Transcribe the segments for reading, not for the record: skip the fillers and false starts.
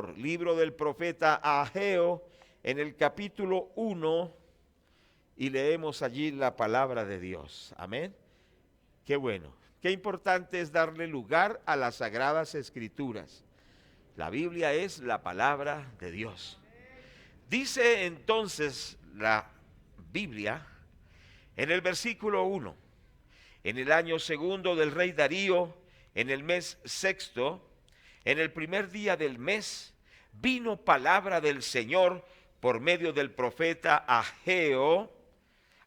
Señor. Libro del profeta Ageo, en el capítulo 1, y leemos allí la palabra de Dios. Amén. Qué bueno. Qué importante es darle lugar a las sagradas escrituras. La Biblia es la palabra de Dios. Dice entonces la Biblia en el versículo 1: en el año segundo del rey Darío, en el mes sexto, en el primer día del mes, vino palabra del Señor por medio del profeta Ageo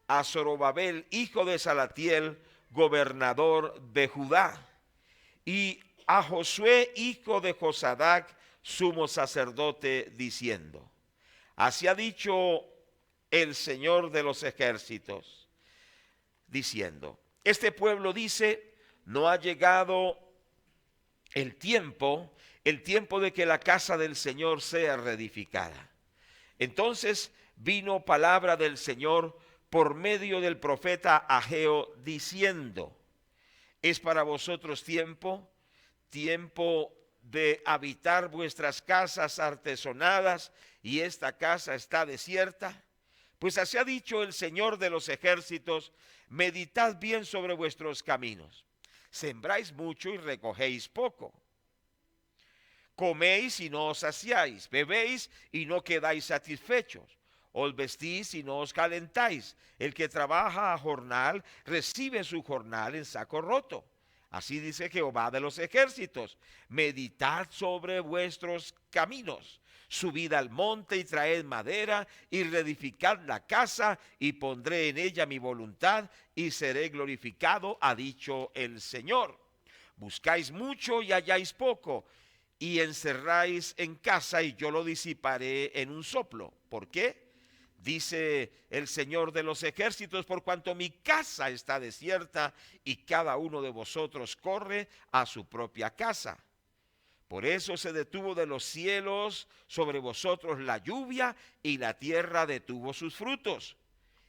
a Zorobabel, hijo de Salatiel, gobernador de Judá, y a Josué, hijo de Josadac, sumo sacerdote, diciendo: así ha dicho el Señor de los ejércitos, diciendo: este pueblo dice, no ha llegado el tiempo de que la casa del Señor sea reedificada. Entonces vino palabra del Señor por medio del profeta Ageo, diciendo: es para vosotros tiempo de habitar vuestras casas artesonadas, y esta casa está desierta. Pues así ha dicho el Señor de los ejércitos: meditad bien sobre vuestros caminos. Sembráis mucho y recogéis poco. Coméis y no os saciáis, bebéis y no quedáis satisfechos. Os vestís y no os calentáis. El que trabaja a jornal recibe su jornal en saco roto. Así dice Jehová de los ejércitos: meditad sobre vuestros caminos. Subid al monte y traed madera y reedificad la casa, y pondré en ella mi voluntad y seré glorificado, ha dicho el Señor. Buscáis mucho y halláis poco, y encerráis en casa, y yo lo disiparé en un soplo. ¿Por qué? Dice el Señor de los ejércitos: por cuanto mi casa está desierta y cada uno de vosotros corre a su propia casa. Por eso se detuvo de los cielos sobre vosotros la lluvia, y la tierra detuvo sus frutos.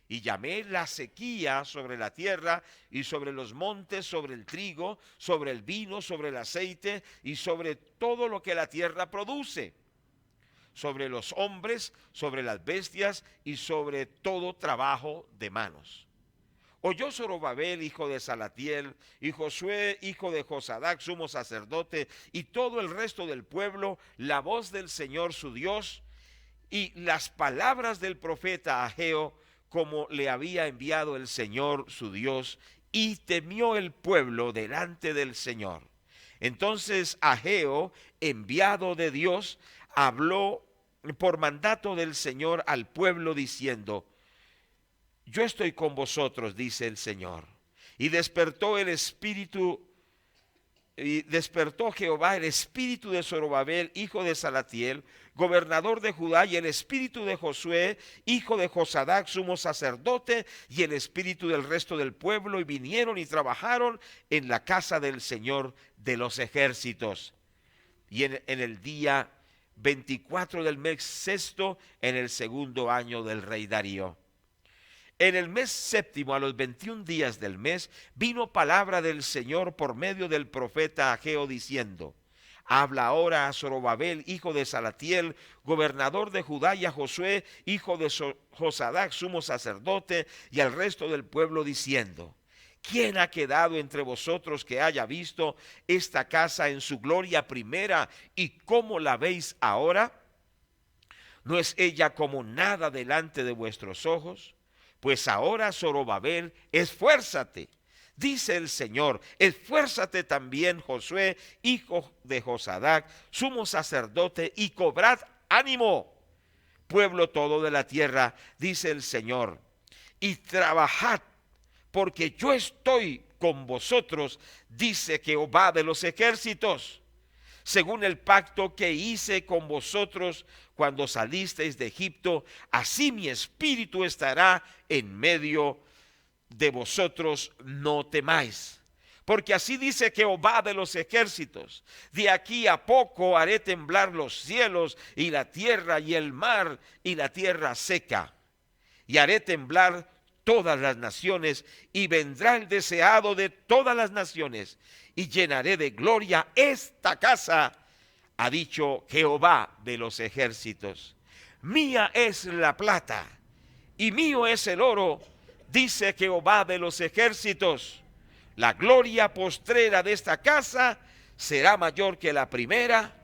Y llamé la sequía sobre la tierra y sobre los montes, sobre el trigo, sobre el vino, sobre el aceite y sobre todo lo que la tierra produce, sobre los hombres, sobre las bestias y sobre todo trabajo de manos. Oyó Zorobabel, hijo de Salatiel, y Josué, hijo de Josadac, sumo sacerdote, y todo el resto del pueblo, la voz del Señor su Dios, y las palabras del profeta Ageo, como le había enviado el Señor su Dios, y temió el pueblo delante del Señor. Entonces Ageo, enviado de Dios, habló por mandato del Señor al pueblo, diciendo: yo estoy con vosotros, dice el Señor. Y despertó Jehová el espíritu de Zorobabel, hijo de Salatiel, gobernador de Judá, y el espíritu de Josué, hijo de Josadac, sumo sacerdote, y el espíritu del resto del pueblo, y vinieron y trabajaron en la casa del Señor de los ejércitos. Y en el día 24 del mes sexto, en el segundo año del rey Darío. En el mes séptimo, a los 21 días del mes, vino palabra del Señor por medio del profeta Ageo, diciendo: habla ahora a Zorobabel, hijo de Salatiel, gobernador de Judá, y a Josué, hijo de Josadac, sumo sacerdote, y al resto del pueblo, diciendo: ¿quién ha quedado entre vosotros que haya visto esta casa en su gloria primera, y cómo la veis ahora? ¿No es ella como nada delante de vuestros ojos? Pues ahora, Zorobabel, esfuérzate, dice el Señor, esfuérzate también, Josué, hijo de Josadac, sumo sacerdote, y cobrad ánimo, pueblo todo de la tierra, dice el Señor, y trabajad, porque yo estoy con vosotros, dice Jehová de los ejércitos, según el pacto que hice con vosotros cuando salisteis de Egipto, así mi espíritu estará en medio de vosotros, no temáis. Porque así dice Jehová de los ejércitos: de aquí a poco haré temblar los cielos y la tierra y el mar y la tierra seca, y haré temblar todas las naciones, y vendrá el deseado de todas las naciones, y llenaré de gloria esta casa ha dicho Jehová de los ejércitos. Mía es la plata y mío es el oro, dice Jehová de los ejércitos. La gloria postrera de esta casa será mayor que la primera,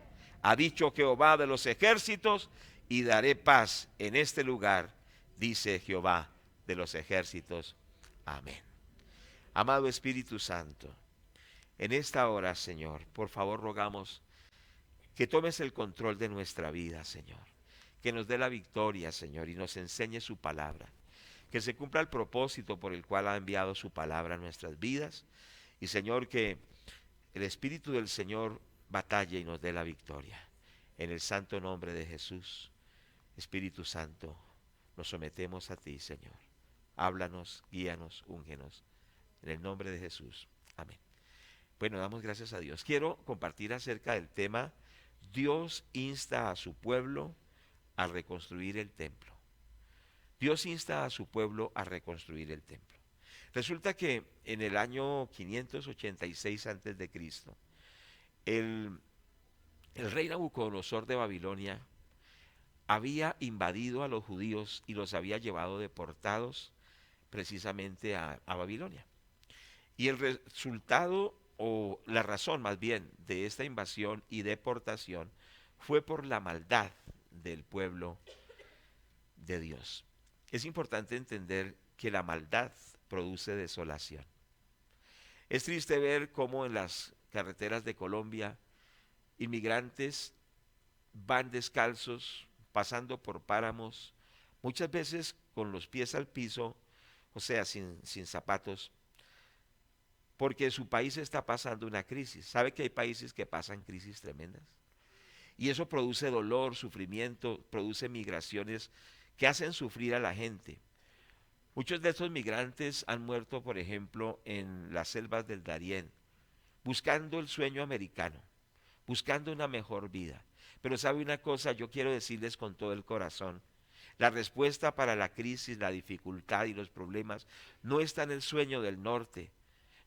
ha dicho Jehová de los ejércitos, y daré paz en este lugar, dice Jehová de los ejércitos. Amén. Amado Espíritu Santo, en esta hora, Señor, por favor rogamos que tomes el control de nuestra vida, Señor. Que nos dé la victoria, Señor, y nos enseñe su palabra. Que se cumpla el propósito por el cual ha enviado su palabra a nuestras vidas. Y, Señor, que el Espíritu del Señor batalle y nos dé la victoria. En el santo nombre de Jesús, Espíritu Santo, nos sometemos a ti, Señor. Háblanos, guíanos, úngenos. En el nombre de Jesús. Amén. Bueno, damos gracias a Dios. Quiero compartir acerca del tema: Dios insta a su pueblo a reconstruir el templo. Dios insta a su pueblo a reconstruir el templo. Resulta que en el año 586 antes de Cristo, el rey Nabucodonosor de Babilonia había invadido a los judíos y los había llevado deportados precisamente a Babilonia. Y el resultado, o la razón más bien, de esta invasión y deportación fue por la maldad del pueblo de Dios. Es importante entender que la maldad produce desolación. Es triste ver cómo en las carreteras de Colombia inmigrantes van descalzos, pasando por páramos, muchas veces con los pies al piso, o sea, sin zapatos, porque su país está pasando una crisis. ¿Sabe que hay países que pasan crisis tremendas? Y eso produce dolor, sufrimiento, produce migraciones que hacen sufrir a la gente. Muchos de estos migrantes han muerto, por ejemplo, en las selvas del Darién, buscando el sueño americano, buscando una mejor vida. Pero sabe una cosa, yo quiero decirles con todo el corazón: la respuesta para la crisis, la dificultad y los problemas no está en el sueño del norte,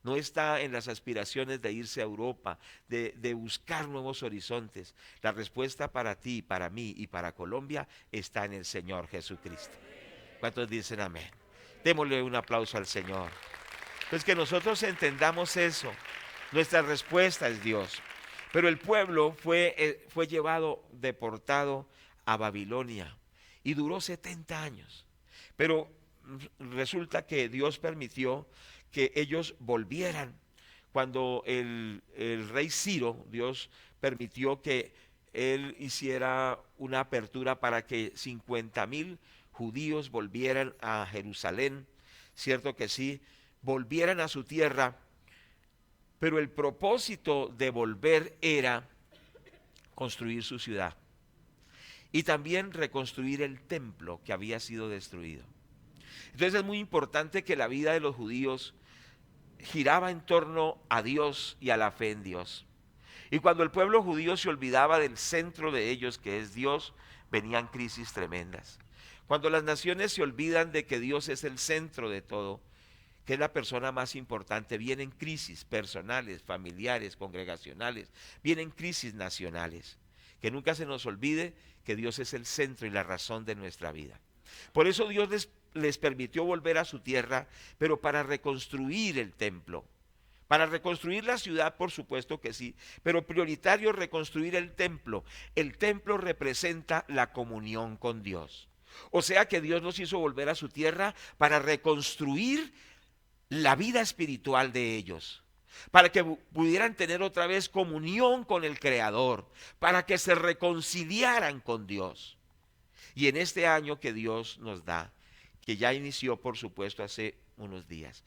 no está en las aspiraciones de irse a Europa, de buscar nuevos horizontes. La respuesta para ti, para mí y para Colombia está en el Señor Jesucristo. ¿Cuántos dicen amén? Démosle un aplauso al Señor. Pues que nosotros entendamos eso. Nuestra respuesta es Dios. Pero el pueblo fue llevado, deportado a Babilonia y duró 70 años. Pero resulta que Dios permitió que ellos volvieran. Cuando el rey Ciro, Dios permitió que él hiciera una apertura para que 50,000 judíos volvieran a Jerusalén, cierto que sí, volvieran a su tierra, pero el propósito de volver era construir su ciudad y también reconstruir el templo que había sido destruido. Entonces es muy importante que la vida de los judíos giraba en torno a Dios y a la fe en Dios. Y cuando el pueblo judío se olvidaba del centro de ellos, que es Dios, venían crisis tremendas. Cuando las naciones se olvidan de que Dios es el centro de todo, que es la persona más importante, vienen crisis personales, familiares, congregacionales, vienen crisis nacionales. Que nunca se nos olvide que Dios es el centro y la razón de nuestra vida. Por eso Dios les permitió volver a su tierra, pero para reconstruir el templo. Para reconstruir la ciudad, por supuesto que sí, pero prioritario reconstruir el templo. El templo representa la comunión con Dios. O sea que Dios nos hizo volver a su tierra para reconstruir la vida espiritual de ellos, para que pudieran tener otra vez comunión con el Creador, para que se reconciliaran con Dios. Y en este año que Dios nos da, que ya inició por supuesto hace unos días,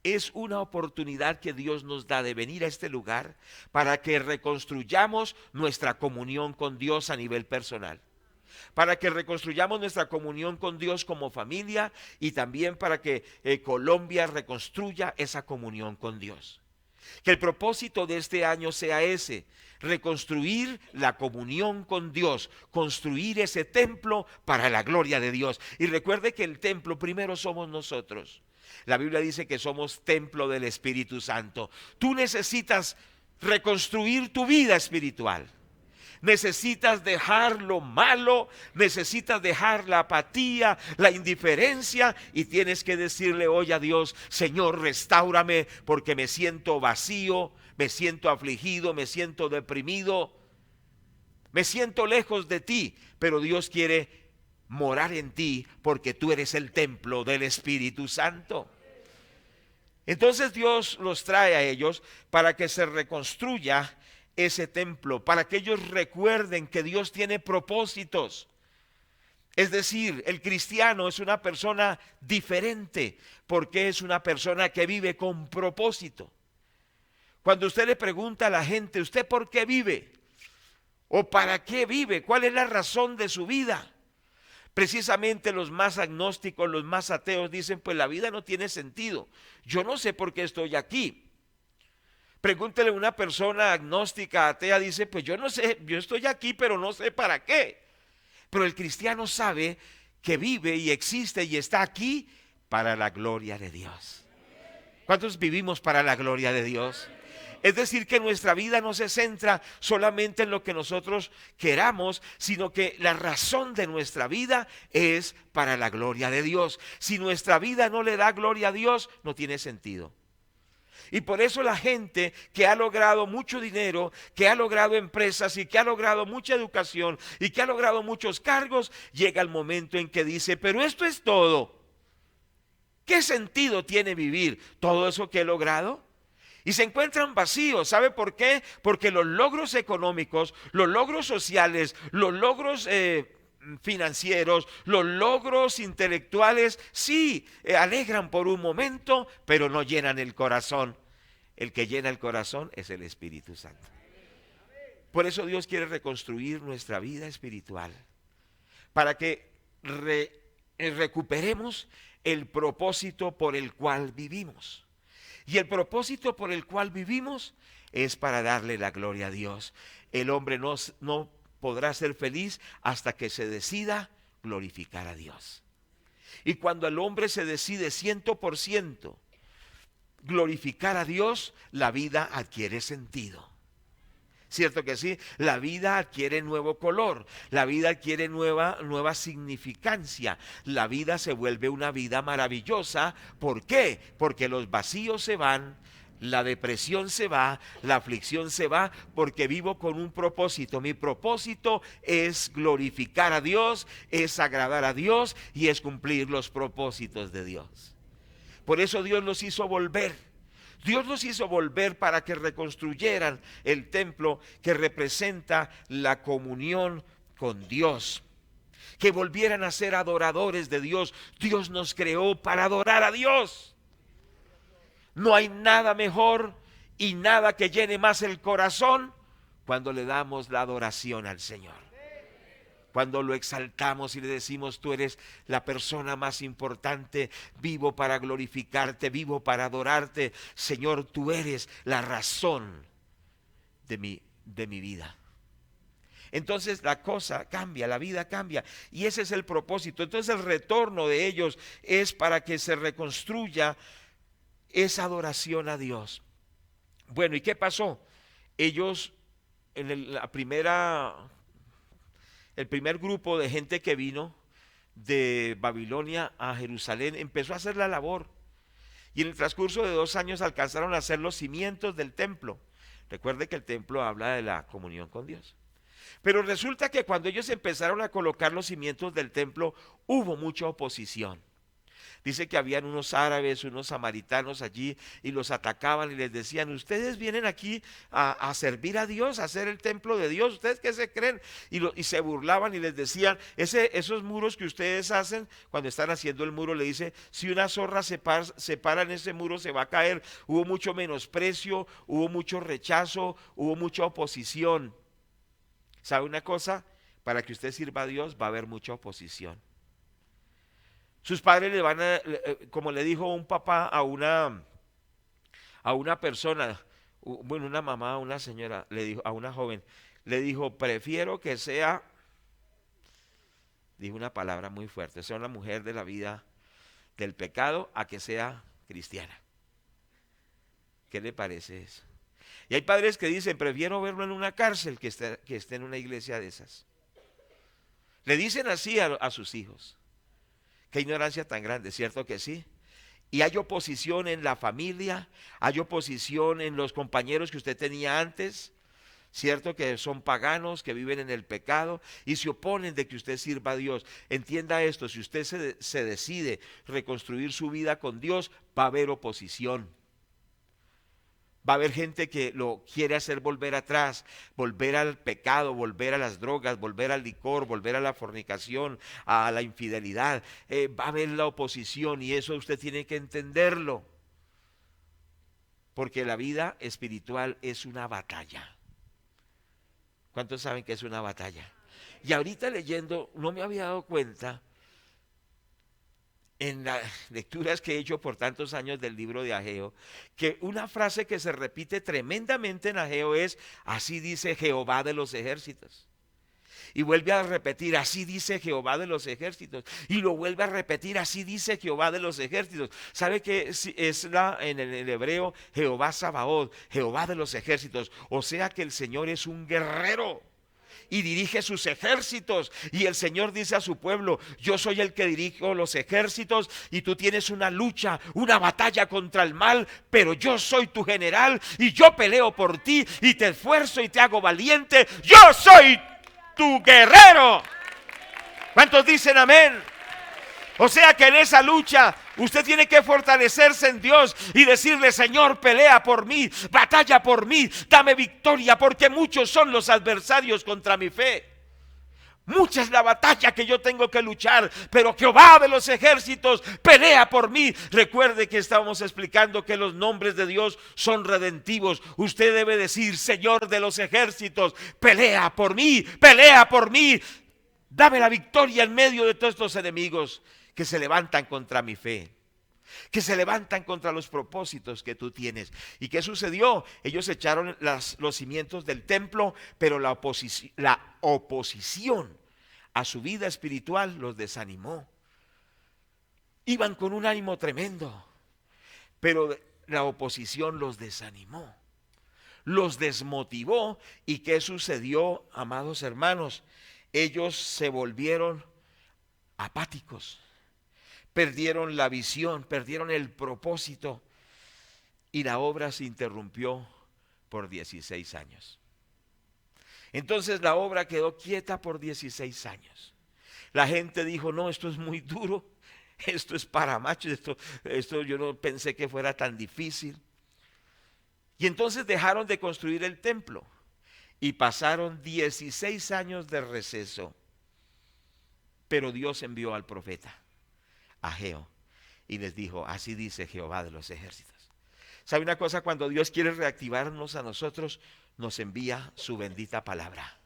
es una oportunidad que Dios nos da de venir a este lugar para que reconstruyamos nuestra comunión con Dios a nivel personal, para que reconstruyamos nuestra comunión con Dios como familia y también para que Colombia reconstruya esa comunión con Dios. Que el propósito de este año sea ese: reconstruir la comunión con Dios, construir ese templo para la gloria de Dios. Y recuerde que el templo primero somos nosotros. La Biblia dice que somos templo del Espíritu Santo. Tú necesitas reconstruir tu vida espiritual. Necesitas dejar lo malo, necesitas dejar la apatía, la indiferencia, y tienes que decirle hoy a Dios: Señor, restáurame, porque me siento vacío, me siento afligido, me siento deprimido, me siento lejos de ti. Pero Dios quiere morar en ti, porque tú eres el templo del Espíritu Santo. Entonces Dios los trae a ellos para que se reconstruya ese templo, para que ellos recuerden que Dios tiene propósitos. Es decir, el cristiano es una persona diferente, porque es una persona que vive con propósito. Cuando usted le pregunta a la gente: ¿usted por qué vive? ¿O para qué vive? ¿Cuál es la razón de su vida? Precisamente los más agnósticos, los más ateos dicen: pues la vida no tiene sentido. Yo no sé por qué estoy aquí. Pregúntele a una persona agnóstica, atea, dice: pues yo no sé, yo estoy aquí, pero no sé para qué. Pero el cristiano sabe que vive y existe y está aquí para la gloria de Dios. ¿Cuántos vivimos para la gloria de Dios? Es decir, que nuestra vida no se centra solamente en lo que nosotros queramos, sino que la razón de nuestra vida es para la gloria de Dios. Si nuestra vida no le da gloria a Dios, no tiene sentido. Y por eso la gente que ha logrado mucho dinero, que ha logrado empresas y que ha logrado mucha educación y que ha logrado muchos cargos, llega el momento en que dice: pero esto es todo. ¿Qué sentido tiene vivir todo eso que he logrado? Y se encuentran vacíos. ¿Sabe por qué? Porque los logros económicos, los logros sociales, los logros financieros, los logros intelectuales, sí, alegran por un momento, pero no llenan el corazón. El que llena el corazón es el Espíritu Santo. Por eso Dios quiere reconstruir nuestra vida espiritual, para que recuperemos el propósito por el cual vivimos. Y el propósito por el cual vivimos es para darle la gloria a Dios. El hombre no podrá ser feliz hasta que se decida glorificar a Dios. Y cuando el hombre se decide 100% glorificar a Dios, la vida adquiere sentido. ¿Cierto que sí? La vida adquiere nuevo color, la vida adquiere nueva significancia, la vida se vuelve una vida maravillosa. ¿Por qué? Porque los vacíos se van, la depresión se va, la aflicción se va, porque vivo con un propósito. Mi propósito es glorificar a Dios, es agradar a Dios y es cumplir los propósitos de Dios. Por eso Dios los hizo volver. Dios los hizo volver para que reconstruyeran el templo que representa la comunión con Dios, que volvieran a ser adoradores de Dios. Dios nos creó para adorar a Dios. No hay nada mejor y nada que llene más el corazón cuando le damos la adoración al Señor. Cuando lo exaltamos y le decimos: tú eres la persona más importante, vivo para glorificarte, vivo para adorarte. Señor, tú eres la razón de mi vida. Entonces la cosa cambia, la vida cambia, y ese es el propósito. Entonces el retorno de ellos es para que se reconstruya esa adoración a Dios. Bueno, ¿y qué pasó? Ellos en el primer grupo de gente que vino de Babilonia a Jerusalén empezó a hacer la labor, y en el transcurso de 2 años alcanzaron a hacer los cimientos del templo. Recuerde que el templo habla de la comunión con Dios. Pero resulta que cuando ellos empezaron a colocar los cimientos del templo, hubo mucha oposición. Dice que habían unos árabes, unos samaritanos allí, y los atacaban y les decían: ustedes vienen aquí a servir a Dios, a hacer el templo de Dios, ¿ustedes qué se creen? Y se burlaban y les decían: esos muros que ustedes hacen, cuando están haciendo el muro, le dice: si una zorra se para en ese muro se va a caer. Hubo mucho menosprecio, hubo mucho rechazo, hubo mucha oposición. ¿Sabe una cosa? Para que usted sirva a Dios va a haber mucha oposición. Sus padres le van como le dijo un papá a una persona, bueno, una mamá, una señora, le dijo a una joven, le dijo: prefiero que sea, dijo una palabra muy fuerte, sea una mujer de la vida del pecado a que sea cristiana. ¿Qué le parece eso? Y hay padres que dicen, prefiero verlo en una cárcel que esté en una iglesia de esas. Le dicen así a sus hijos. Qué ignorancia tan grande, ¿cierto que sí? Y hay oposición en la familia, hay oposición en los compañeros que usted tenía antes, ¿cierto? Que son paganos, que viven en el pecado y se oponen de que usted sirva a Dios. Entienda esto, si usted se decide reconstruir su vida con Dios, va a haber oposición. Va a haber gente que lo quiere hacer volver atrás, volver al pecado, volver a las drogas, volver al licor, volver a la fornicación, a la infidelidad. Va a haber la oposición y eso usted tiene que entenderlo. Porque la vida espiritual es una batalla. ¿Cuántos saben que es una batalla? Y ahorita leyendo, no me había dado cuenta en las lecturas que he hecho por tantos años del libro de Ageo, que una frase que se repite tremendamente en Ageo es, así dice Jehová de los ejércitos. Y vuelve a repetir, así dice Jehová de los ejércitos. Y lo vuelve a repetir, así dice Jehová de los ejércitos. ¿Sabe que es en el hebreo Jehová Sabaoth, Jehová de los ejércitos? O sea que el Señor es un guerrero y dirige sus ejércitos, y el Señor dice a su pueblo, yo soy el que dirijo los ejércitos y tú tienes una lucha, una batalla contra el mal, pero yo soy tu general y yo peleo por ti y te esfuerzo y te hago valiente, yo soy tu guerrero. ¿Cuántos dicen amén? O sea que en esa lucha usted tiene que fortalecerse en Dios y decirle, Señor, pelea por mí, batalla por mí, dame victoria, porque muchos son los adversarios contra mi fe. Mucha es la batalla que yo tengo que luchar, pero Jehová de los ejércitos pelea por mí. Recuerde que estábamos explicando que los nombres de Dios son redentivos. Usted debe decir, Señor de los ejércitos, pelea por mí, dame la victoria en medio de todos estos enemigos que se levantan contra mi fe, que se levantan contra los propósitos que tú tienes. ¿Y qué sucedió? Ellos echaron los cimientos del templo, pero la oposición a su vida espiritual los desanimó. Iban con un ánimo tremendo, pero la oposición los desanimó, los desmotivó. ¿Y qué sucedió, amados hermanos? Ellos se volvieron apáticos. Perdieron la visión, perdieron el propósito y la obra se interrumpió por 16 años. Entonces la obra quedó quieta por 16 años. La gente dijo, no, esto es muy duro, esto es para machos, esto yo no pensé que fuera tan difícil. Y entonces dejaron de construir el templo y pasaron 16 años de receso. Pero Dios envió al profeta Ageo y les dijo, así dice Jehová de los ejércitos. ¿Sabe una cosa? Cuando Dios quiere reactivarnos a nosotros, nos envía su bendita palabra.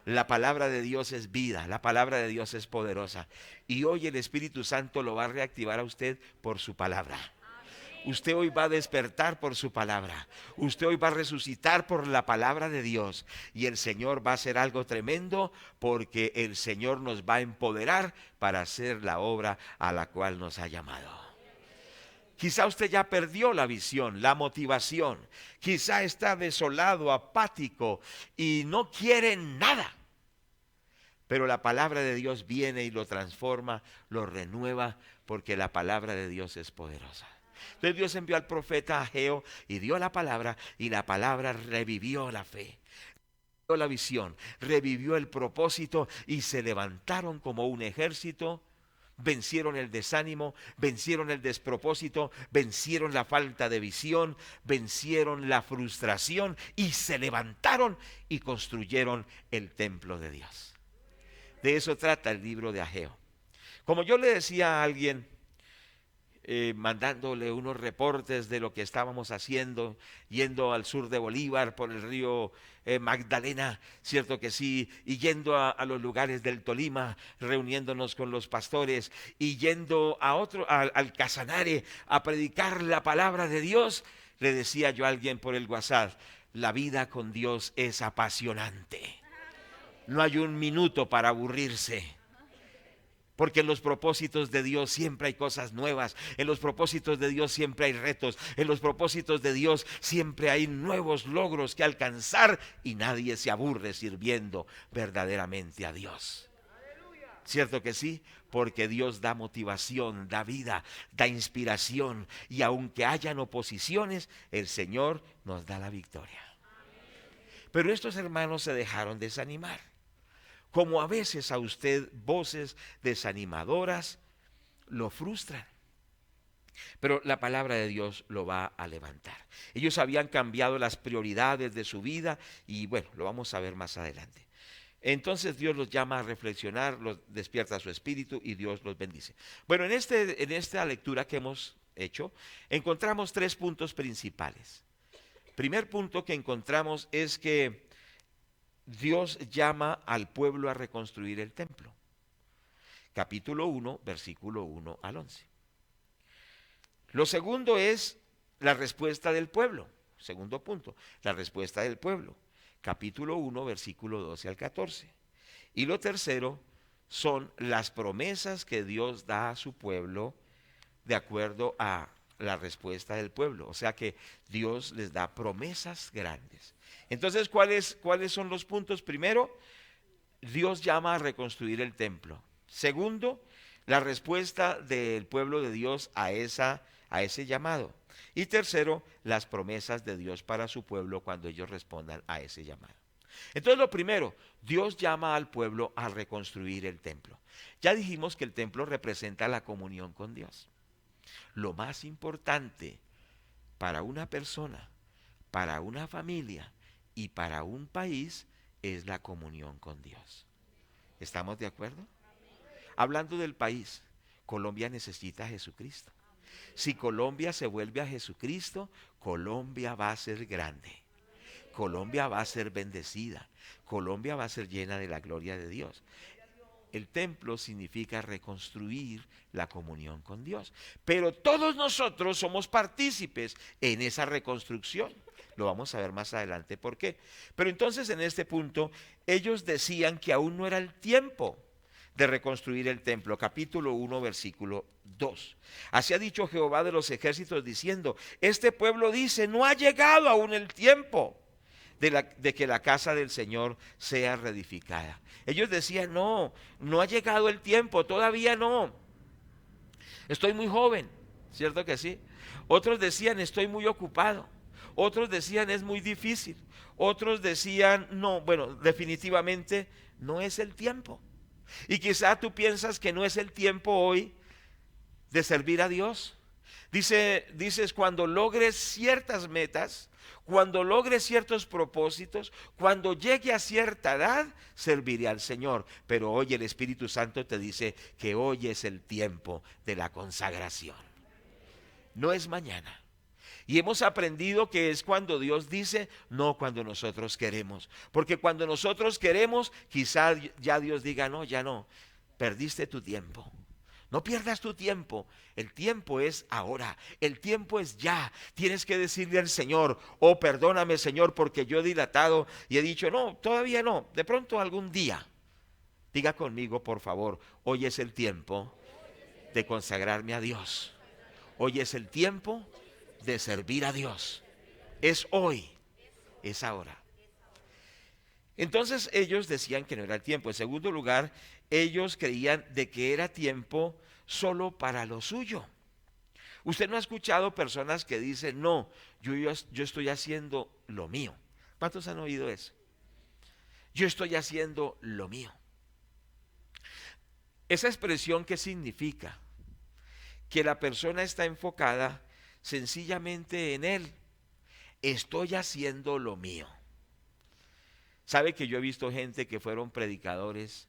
La palabra de Dios es vida, la palabra de Dios es poderosa. Y hoy el Espíritu Santo lo va a reactivar a usted por su palabra. Usted hoy va a despertar por su palabra. Usted hoy va a resucitar por la palabra de Dios. Y el Señor va a hacer algo tremendo, porque el Señor nos va a empoderar para hacer la obra a la cual nos ha llamado. Quizá usted ya perdió la visión, la motivación. Quizá está desolado, apático y no quiere nada. Pero la palabra de Dios viene y lo transforma, lo renueva, porque la palabra de Dios es poderosa. Entonces Dios envió al profeta Ageo y dio la palabra, y la palabra revivió la fe, revivió la visión, revivió el propósito, y se levantaron como un ejército, vencieron el desánimo, vencieron el despropósito, vencieron la falta de visión, vencieron la frustración, y se levantaron y construyeron el templo de Dios. De eso trata el libro de Ageo. Como yo le decía a alguien, mandándole unos reportes de lo que estábamos haciendo, yendo al sur de Bolívar por el río Magdalena, cierto que sí, y yendo a los lugares del Tolima, reuniéndonos con los pastores, y yendo al Casanare a predicar la palabra de Dios. Le decía yo a alguien por el WhatsApp, la vida con Dios es apasionante. No hay un minuto para aburrirse. Porque en los propósitos de Dios siempre hay cosas nuevas, en los propósitos de Dios siempre hay retos, en los propósitos de Dios siempre hay nuevos logros que alcanzar y nadie se aburre sirviendo verdaderamente a Dios. ¿Cierto que sí? Porque Dios da motivación, da vida, da inspiración y aunque hayan oposiciones, el Señor nos da la victoria. Pero estos hermanos se dejaron desanimar. Como a veces a usted voces desanimadoras lo frustran. Pero la palabra de Dios lo va a levantar. Ellos habían cambiado las prioridades de su vida y bueno, lo vamos a ver más adelante. Entonces Dios los llama a reflexionar, los despierta su espíritu y Dios los bendice. Bueno, en esta lectura que hemos hecho, encontramos 3 puntos principales. Primer punto que encontramos es que Dios llama al pueblo a reconstruir el templo. Capítulo 1, versículo 1 al 11. Lo segundo es la respuesta del pueblo. Segundo punto, la respuesta del pueblo. Capítulo 1, versículo 12 al 14. Y lo tercero son las promesas que Dios da a su pueblo de acuerdo a la respuesta del pueblo. O sea que Dios les da promesas grandes. Entonces, ¿cuáles son los puntos? Primero, Dios llama a reconstruir el templo. Segundo, la respuesta del pueblo de Dios a ese llamado. Y tercero, las promesas de Dios para su pueblo cuando ellos respondan a ese llamado. Entonces, lo primero, Dios llama al pueblo a reconstruir el templo. Ya dijimos que el templo representa la comunión con Dios. Lo más importante para una persona, para una familia y para un país es la comunión con Dios. ¿Estamos de acuerdo? Hablando del país, Colombia necesita a Jesucristo. Si Colombia se vuelve a Jesucristo, Colombia va a ser grande. Colombia va a ser bendecida. Colombia va a ser llena de la gloria de Dios. El templo significa reconstruir la comunión con Dios. Pero todos nosotros somos partícipes en esa reconstrucción. Lo vamos a ver más adelante por qué. Pero entonces en este punto ellos decían que aún no era el tiempo de reconstruir el templo. Capítulo 1, versículo 2. Así ha dicho Jehová de los ejércitos diciendo, este pueblo dice, no ha llegado aún el tiempo de que la casa del Señor sea reedificada. Ellos decían, no ha llegado el tiempo, todavía no. Estoy muy joven, ¿cierto que sí? Otros decían, estoy muy ocupado. Otros decían, es muy difícil. Otros decían, no, bueno, definitivamente no es el tiempo. Y quizá tú piensas que no es el tiempo hoy de servir a Dios. Dices, cuando logres ciertas metas, cuando logres ciertos propósitos, cuando llegue a cierta edad, serviré al Señor. Pero hoy el Espíritu Santo te dice que hoy es el tiempo de la consagración. No es mañana. Y hemos aprendido que es cuando Dios dice, no cuando nosotros queremos. Porque cuando nosotros queremos, quizá ya Dios diga, no, ya no, perdiste tu tiempo. No pierdas tu tiempo, el tiempo es ahora, el tiempo es ya. Tienes que decirle al Señor, oh perdóname Señor porque yo he dilatado y he dicho, no, todavía no, de pronto algún día. Diga conmigo por favor, hoy es el tiempo de consagrarme a Dios. Hoy es el tiempo de servir a Dios. Es hoy, es ahora. Entonces ellos decían que no era el tiempo. En segundo lugar, ellos creían de que era tiempo solo para lo suyo. Usted no ha escuchado personas que dicen, no, yo estoy haciendo lo mío. ¿Cuántos han oído eso? Yo estoy haciendo lo mío. Esa expresión, ¿qué significa? Que la persona está enfocada sencillamente en él. Estoy haciendo lo mío. ¿Sabe que yo he visto gente que fueron predicadores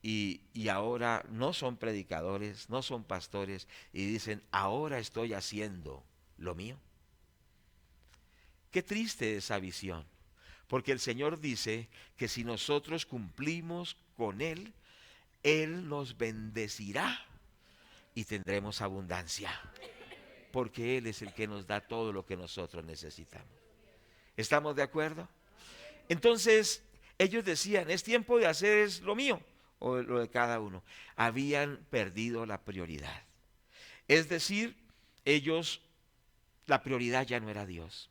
y ahora no son predicadores, no son pastores y dicen, ahora estoy haciendo lo mío? Qué triste esa visión, porque el Señor dice que si nosotros cumplimos con Él, Él nos bendecirá y tendremos abundancia, porque Él es el que nos da todo lo que nosotros necesitamos. ¿Estamos de acuerdo? Entonces ellos decían, es tiempo de hacer lo mío. o lo de cada uno, habían perdido la prioridad. Es decir, ellos, la prioridad ya no era Dios.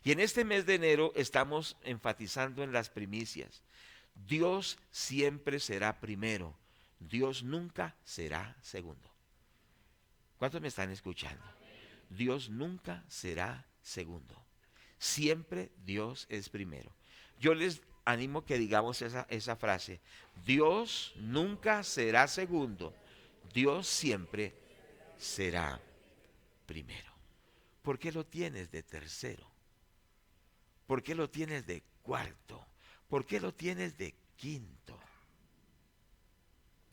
Y en este mes de enero estamos enfatizando en las primicias. Dios siempre será primero, Dios nunca será segundo. ¿Cuántos me están escuchando? Dios nunca será segundo. Siempre Dios es primero. Yo les animo que digamos esa frase. Dios nunca será segundo. Dios siempre será primero. ¿Por qué lo tienes de tercero? ¿Por qué lo tienes de cuarto? ¿Por qué lo tienes de quinto?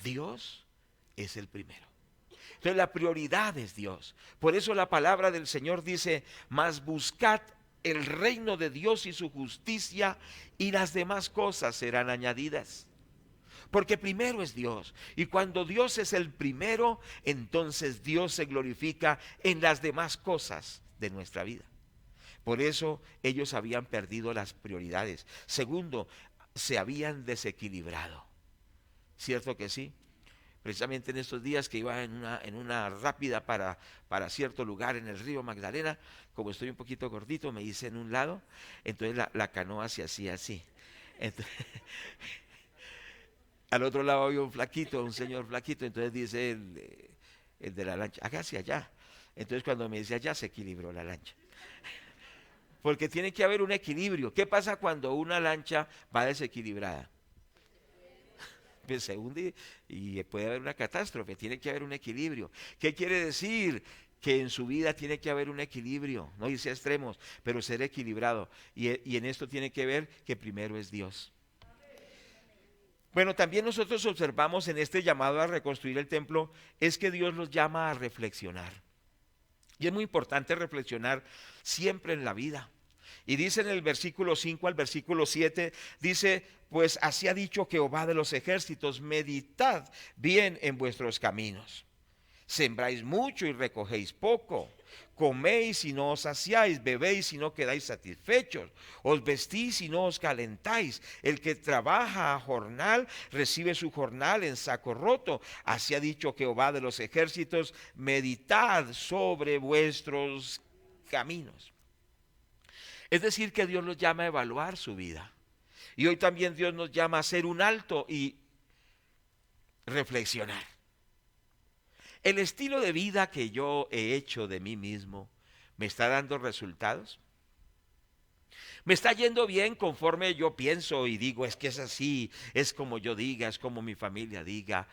Dios es el primero. Entonces la prioridad es Dios. Por eso la palabra del Señor dice, mas buscad el reino de Dios y su justicia, y las demás cosas serán añadidas. Porque primero es Dios. Y cuando Dios es el primero, entonces Dios se glorifica en las demás cosas de nuestra vida. Por eso ellos habían perdido las prioridades. Segundo, se habían desequilibrado. ¿Cierto que sí? Precisamente en estos días que iba en una rápida para cierto lugar en el río Magdalena, como estoy un poquito gordito, me hice en un lado, entonces la canoa se hacía así. Entonces, al otro lado había un señor flaquito, entonces dice el de la lancha, hágase allá. Entonces cuando me dice allá, se equilibró la lancha. Porque tiene que haber un equilibrio. ¿Qué pasa cuando una lancha va desequilibrada? Pues se hunde y puede haber una catástrofe. Tiene que haber un equilibrio. ¿Qué quiere decir? Que en su vida tiene que haber un equilibrio, no irse a extremos, pero ser equilibrado. Y en esto tiene que ver que primero es Dios. Bueno, también nosotros observamos en este llamado a reconstruir el templo, es que Dios nos llama a reflexionar. Y es muy importante reflexionar siempre en la vida. Y dice en el versículo 5 al versículo 7, dice, pues así ha dicho Jehová de los ejércitos, meditad bien en vuestros caminos. Sembráis mucho y recogéis poco. Coméis y no os saciáis, bebéis y no quedáis satisfechos. Os vestís y no os calentáis. El que trabaja a jornal recibe su jornal en saco roto. Así ha dicho Jehová de los ejércitos, meditad sobre vuestros caminos. Es decir, que Dios nos llama a evaluar su vida. Y hoy también Dios nos llama a hacer un alto y reflexionar. ¿El estilo de vida que yo he hecho de mí mismo me está dando resultados? ¿Me está yendo bien conforme yo pienso y digo, es que es así, es como yo diga, es como mi familia diga?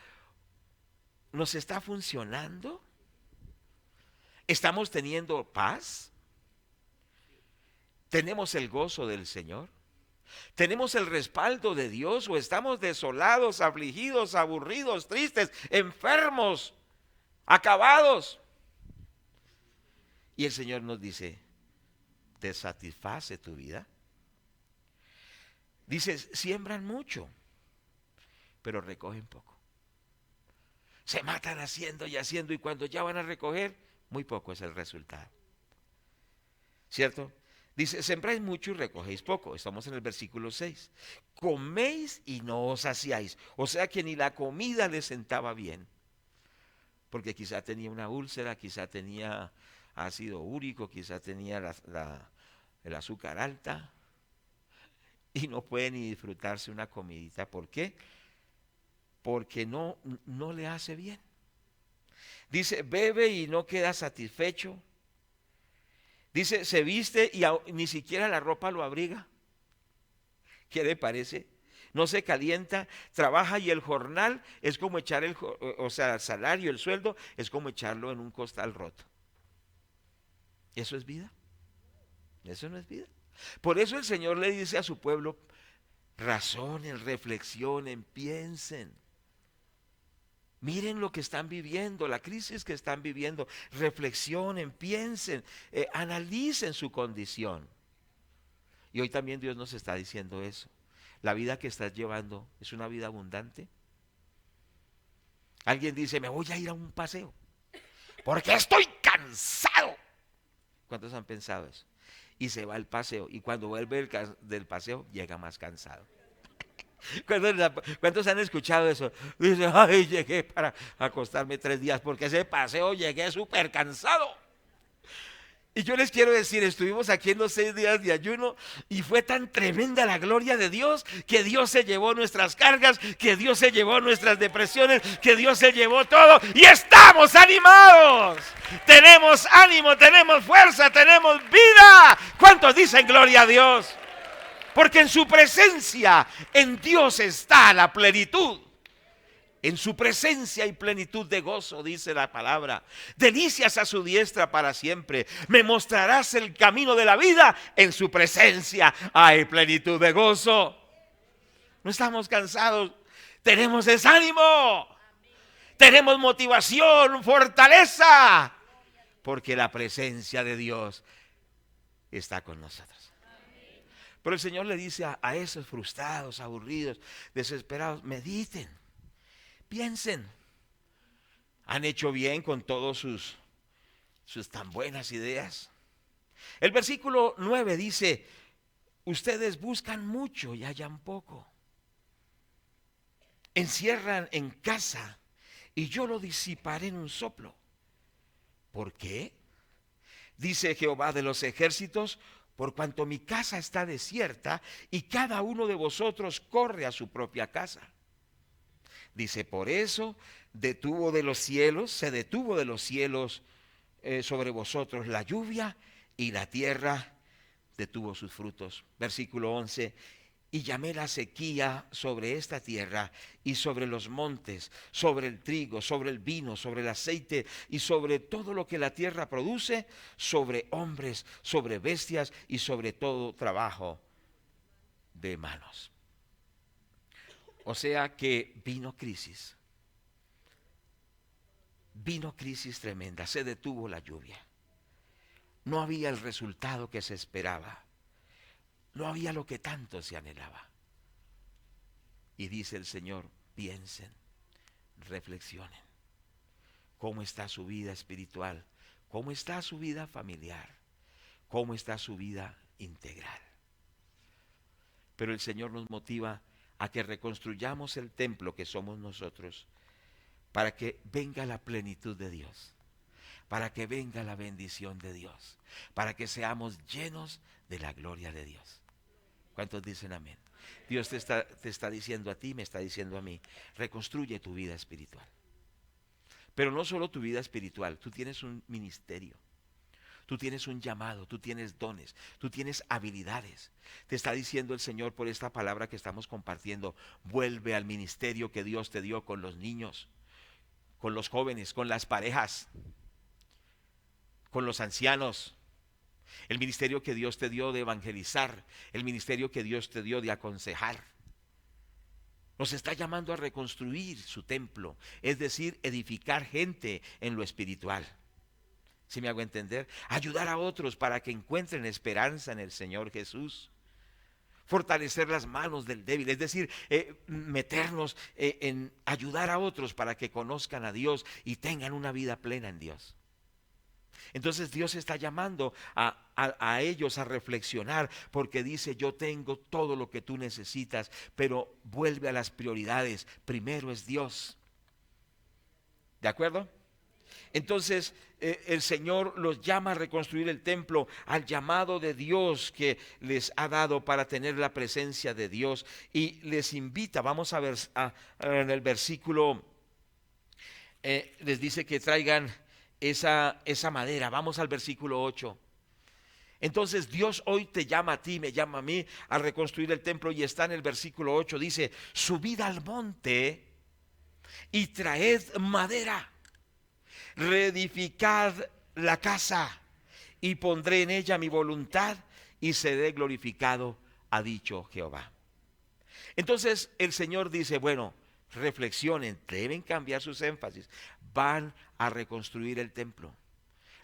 ¿Nos está funcionando? ¿Estamos teniendo paz? ¿Tenemos el gozo del Señor? ¿Tenemos el respaldo de Dios o estamos desolados, afligidos, aburridos, tristes, enfermos, acabados? Y el Señor nos dice, ¿te satisface tu vida? Dice, siembran mucho, pero recogen poco. Se matan haciendo y cuando ya van a recoger, muy poco es el resultado. ¿Cierto? Dice, sembráis mucho y recogéis poco. Estamos en el versículo 6. Coméis y no os saciáis. O sea que ni la comida les sentaba bien. Porque quizá tenía una úlcera, quizá tenía ácido úrico, quizá tenía el azúcar alta. Y no puede ni disfrutarse una comidita. ¿Por qué? Porque no le hace bien. Dice, bebe y no queda satisfecho. Dice, se viste y ni siquiera la ropa lo abriga. ¿Qué le parece? No se calienta, trabaja y el jornal es como echar el salario, el sueldo, es como echarlo en un costal roto. ¿Eso es vida? Eso no es vida. Por eso el Señor le dice a su pueblo, razonen, reflexionen, piensen. Miren lo que están viviendo, la crisis que están viviendo, reflexionen, piensen, analicen su condición. Y hoy también Dios nos está diciendo eso. La vida que estás llevando es una vida abundante. Alguien dice, me voy a ir a un paseo, porque estoy cansado. ¿Cuántos han pensado eso? Y se va al paseo, y cuando vuelve del paseo, llega más cansado. ¿Cuántos han escuchado eso? Dice, ay, llegué para acostarme 3 días porque ese paseo llegué súper cansado. Y yo les quiero decir, estuvimos aquí en los 6 días de ayuno y fue tan tremenda la gloria de Dios, que Dios se llevó nuestras cargas, que Dios se llevó nuestras depresiones, que Dios se llevó todo y estamos animados. Tenemos ánimo, tenemos fuerza, tenemos vida. ¿Cuántos dicen gloria a Dios? Porque en su presencia, en Dios está la plenitud. En su presencia hay plenitud de gozo, dice la palabra. Delicias a su diestra para siempre. Me mostrarás el camino de la vida. En su presencia hay plenitud de gozo. No estamos cansados. Tenemos desánimo. Tenemos motivación, fortaleza. Porque la presencia de Dios está con nosotros. Pero el Señor le dice a esos frustrados, aburridos, desesperados, mediten, piensen. Han hecho bien con todos sus tan buenas ideas. El versículo 9 dice, ustedes buscan mucho y hallan poco. Encierran en casa y yo lo disiparé en un soplo. ¿Por qué? Dice Jehová de los ejércitos, por cuanto mi casa está desierta y cada uno de vosotros corre a su propia casa. Dice, por eso se detuvo de los cielos sobre vosotros la lluvia y la tierra detuvo sus frutos. Versículo 11, y llamé la sequía sobre esta tierra y sobre los montes, sobre el trigo, sobre el vino, sobre el aceite y sobre todo lo que la tierra produce, sobre hombres, sobre bestias y sobre todo trabajo de manos. O sea que vino crisis tremenda, se detuvo la lluvia. No había el resultado que se esperaba. No había lo que tanto se anhelaba. Y dice el Señor, piensen, reflexionen. ¿Cómo está su vida espiritual? ¿Cómo está su vida familiar? ¿Cómo está su vida integral? Pero el Señor nos motiva a que reconstruyamos el templo que somos nosotros, para que venga la plenitud de Dios, para que venga la bendición de Dios, para que seamos llenos de la gloria de Dios. ¿Cuántos dicen amén? Dios te está diciendo a ti, me está diciendo a mí, reconstruye tu vida espiritual. Pero no solo tu vida espiritual, tú tienes un ministerio. Tú tienes un llamado, tú tienes dones, tú tienes habilidades. Te está diciendo el Señor por esta palabra que estamos compartiendo, vuelve al ministerio que Dios te dio con los niños, con los jóvenes, con las parejas, con los ancianos. El ministerio que Dios te dio de evangelizar, el ministerio que Dios te dio de aconsejar. Nos está llamando a reconstruir su templo, es decir, edificar gente en lo espiritual. ¿Sí me hago entender? Ayudar a otros para que encuentren esperanza en el Señor Jesús. Fortalecer las manos del débil, es decir, meternos en ayudar a otros para que conozcan a Dios y tengan una vida plena en Dios. Entonces Dios está llamando a ellos a reflexionar, porque dice, yo tengo todo lo que tú necesitas, pero vuelve a las prioridades. Primero es Dios. ¿De acuerdo? Entonces el Señor los llama a reconstruir el templo, al llamado de Dios que les ha dado para tener la presencia de Dios, y les invita, vamos a ver en el versículo, les dice que traigan esa madera. Vamos al versículo 8. Entonces Dios hoy te llama a ti, me llama a mí a reconstruir el templo, y está en el versículo 8, dice, subid al monte y traed madera, reedificad la casa y pondré en ella mi voluntad y seré glorificado, ha dicho Jehová. Entonces el Señor dice, bueno, reflexionen, deben cambiar sus énfasis, van a reconstruir el templo,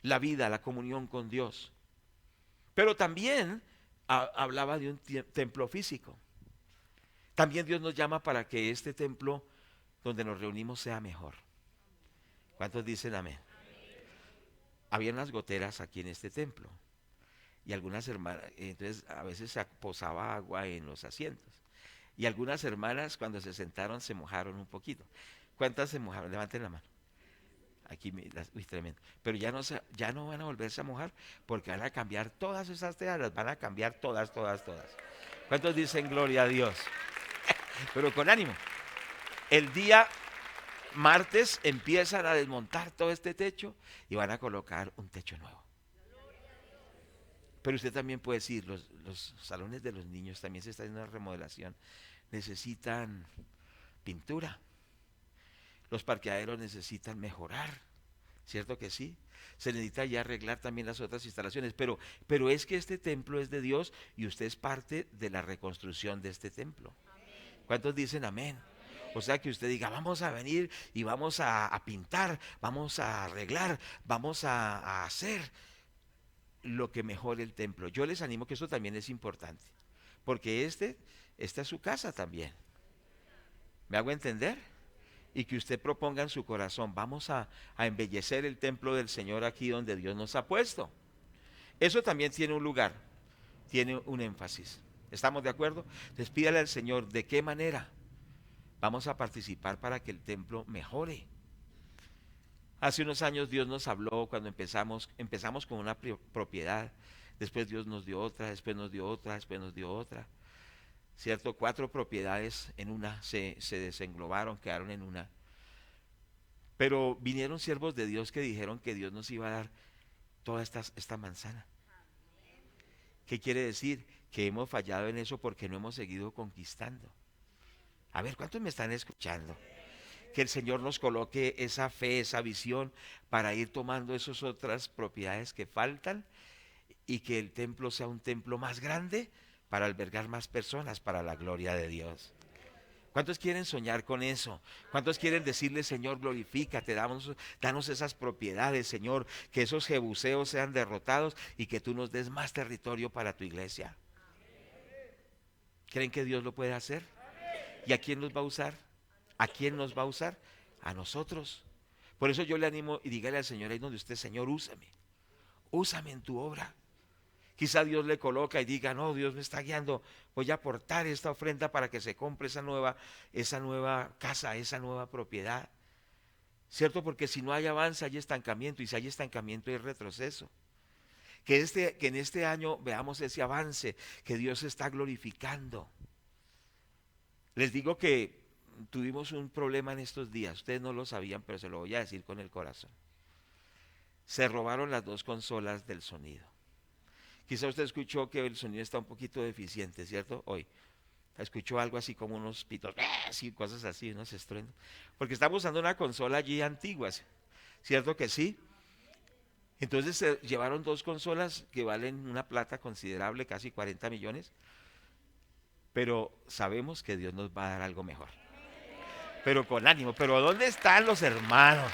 la vida, la comunión con Dios. Pero también hablaba de un templo físico. También Dios nos llama para que este templo donde nos reunimos sea mejor. ¿Cuántos dicen amén? Había unas goteras aquí en este templo y algunas hermanas, entonces a veces se posaba agua en los asientos Y algunas hermanas cuando se sentaron se mojaron un poquito. ¿Cuántas se mojaron? Levanten la mano. Aquí, uy, tremendo. Pero ya no van a volverse a mojar porque van a cambiar todas esas telas, las van a cambiar todas, todas, todas. ¿Cuántos dicen gloria a Dios? Pero con ánimo. El día martes empiezan a desmontar todo este techo y van a colocar un techo nuevo. Pero usted también puede decir, los salones de los niños también se está haciendo una remodelación. Necesitan pintura. Los parqueaderos necesitan mejorar. ¿Cierto que sí? Se necesita ya arreglar también las otras instalaciones. Pero es que este templo es de Dios y usted es parte de la reconstrucción de este templo. ¿Cuántos dicen amén? O sea que usted diga, vamos a venir y vamos a pintar, vamos a arreglar, vamos a hacer lo que mejore el templo. Yo les animo que eso también es importante, porque esta es su casa también. ¿Me hago entender? Y que usted proponga en su corazón, vamos a embellecer el templo del Señor aquí donde Dios nos ha puesto. Eso también tiene un lugar, tiene un énfasis. ¿Estamos de acuerdo? Entonces pídale al Señor, ¿de qué manera vamos a participar para que el templo mejore? Hace unos años Dios nos habló cuando empezamos con una propiedad, después Dios nos dio otra, después nos dio otra, después nos dio otra. ¿Cierto? 4 propiedades en una se desenglobaron, quedaron en una. Pero vinieron siervos de Dios que dijeron que Dios nos iba a dar toda esta manzana. ¿Qué quiere decir? Que hemos fallado en eso porque no hemos seguido conquistando. A ver, ¿cuántos me están escuchando? Que el Señor nos coloque esa fe, esa visión para ir tomando esas otras propiedades que faltan y que el templo sea un templo más grande para albergar más personas para la gloria de Dios. ¿Cuántos quieren soñar con eso? ¿Cuántos quieren decirle, Señor, glorifícate, danos esas propiedades, Señor, que esos jebuseos sean derrotados y que tú nos des más territorio para tu iglesia? ¿Creen que Dios lo puede hacer? ¿Y a quién nos va a usar? ¿A quién nos va a usar? A nosotros. Por eso yo le animo y dígale al Señor ahí donde usted, Señor, úsame en tu obra. Quizá Dios le coloca y diga, no, Dios me está guiando, voy a aportar esta ofrenda para que se compre esa nueva casa, esa nueva propiedad. ¿Cierto? Porque si no hay avance, hay estancamiento, y si hay estancamiento hay retroceso. Que en este año veamos ese avance, que Dios está glorificando. Les digo que tuvimos un problema en estos días, ustedes no lo sabían, pero se lo voy a decir con el corazón. Se robaron las 2 consolas del sonido. Quizá usted escuchó que el sonido está un poquito deficiente, ¿cierto? Hoy escuchó algo así como unos pitos, así, cosas así, unos estruendos. Porque estamos usando una consola allí antigua, ¿cierto que sí? Entonces se llevaron 2 consolas que valen una plata considerable, casi 40 millones. Pero sabemos que Dios nos va a dar algo mejor. Pero con ánimo, pero ¿dónde están los hermanos?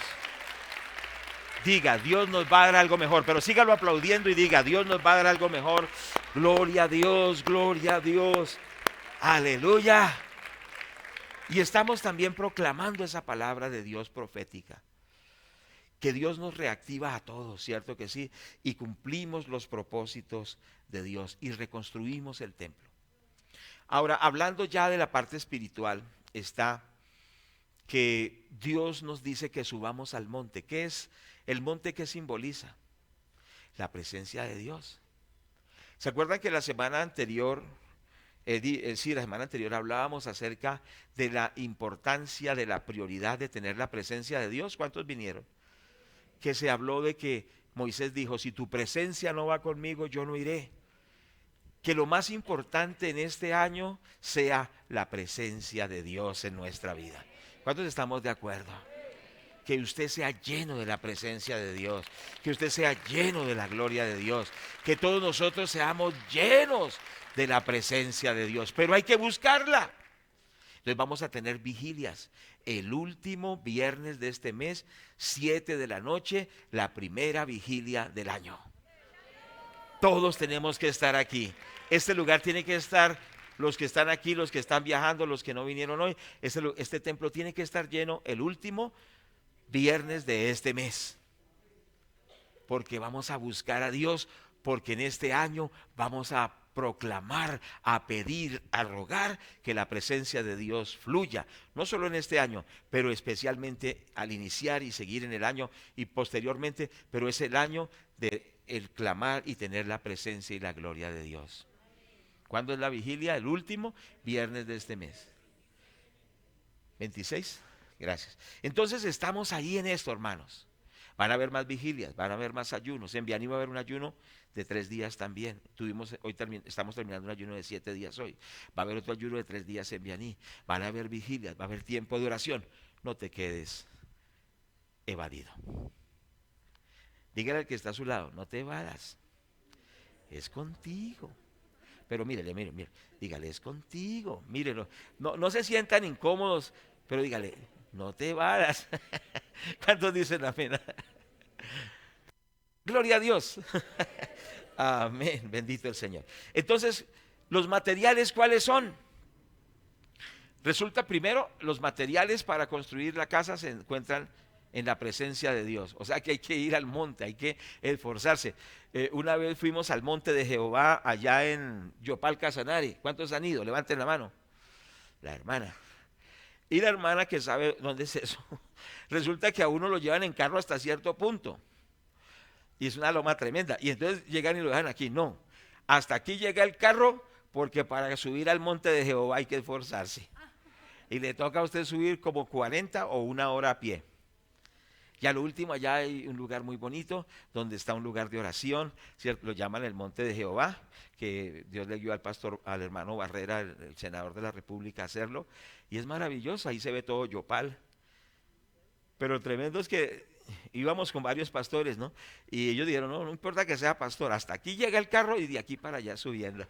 Diga, Dios nos va a dar algo mejor, pero sígalo aplaudiendo y diga, Dios nos va a dar algo mejor. Gloria a Dios, gloria a Dios. Aleluya. Y estamos también proclamando esa palabra de Dios profética. Que Dios nos reactiva a todos, ¿cierto que sí? Y cumplimos los propósitos de Dios y reconstruimos el templo. Ahora, hablando ya de la parte espiritual, está que Dios nos dice que subamos al monte. ¿Qué es el monte que simboliza? La presencia de Dios. ¿Se acuerdan que la semana anterior, la semana anterior hablábamos acerca de la importancia, de la prioridad de tener la presencia de Dios? ¿Cuántos vinieron? Que se habló de que Moisés dijo, si tu presencia no va conmigo, yo no iré. Que lo más importante en este año sea la presencia de Dios en nuestra vida. ¿Cuántos estamos de acuerdo? Que usted sea lleno de la presencia de Dios, que usted sea lleno de la gloria de Dios, que todos nosotros seamos llenos de la presencia de Dios, pero hay que buscarla. Entonces vamos a tener vigilias el último viernes de este mes, 7 de la noche, la primera vigilia del año. Todos tenemos que estar aquí. Este lugar tiene que estar, los que están aquí, los que están viajando, los que no vinieron hoy, este templo tiene que estar lleno el último viernes de este mes. Porque vamos a buscar a Dios, porque en este año vamos a proclamar, a pedir, a rogar que la presencia de Dios fluya, no solo en este año, pero especialmente al iniciar y seguir en el año y posteriormente, pero es el año de el clamar y tener la presencia y la gloria de Dios. ¿Cuándo es la vigilia? El último viernes de este mes. 26. Gracias. Entonces estamos ahí en esto, hermanos. Van a haber más vigilias, van a haber más ayunos. En Vianney va a haber un ayuno de 3 días también. Estamos terminando un ayuno de 7 días hoy. Va a haber otro ayuno de 3 días en Vianney. Van a haber vigilias, va a haber tiempo de oración. No te quedes evadido. Dígale al que está a su lado, no te evadas. Es contigo. Pero mírele, dígale, es contigo. Mírelo. No se sientan incómodos, pero dígale, no te evadas. ¿Cuántos dicen amén? Gloria a Dios. Amén, bendito el Señor. Entonces, los materiales, ¿cuáles son? Resulta primero, los materiales para construir la casa se encuentran en la presencia de Dios. O sea que hay que ir al monte, hay que esforzarse. Una vez fuimos al monte de Jehová allá en Yopal Casanare. ¿Cuántos han ido? Levanten la mano. La hermana. Y la hermana que sabe dónde es eso. Resulta que a uno lo llevan en carro hasta cierto punto. Y es una loma tremenda. Y entonces llegan y lo dejan aquí. No. Hasta aquí llega el carro porque para subir al monte de Jehová hay que esforzarse. Y le toca a usted subir como 40 o 1 hora a pie. Y a lo último allá hay un lugar muy bonito donde está un lugar de oración, ¿cierto? Lo llaman el Monte de Jehová, que Dios le dio al pastor, al hermano Barrera, el senador de la República, a hacerlo. Y es maravilloso, ahí se ve todo Yopal. Pero tremendo es que íbamos con varios pastores, ¿no? Y ellos dijeron, no importa que sea pastor, hasta aquí llega el carro y de aquí para allá subiendo.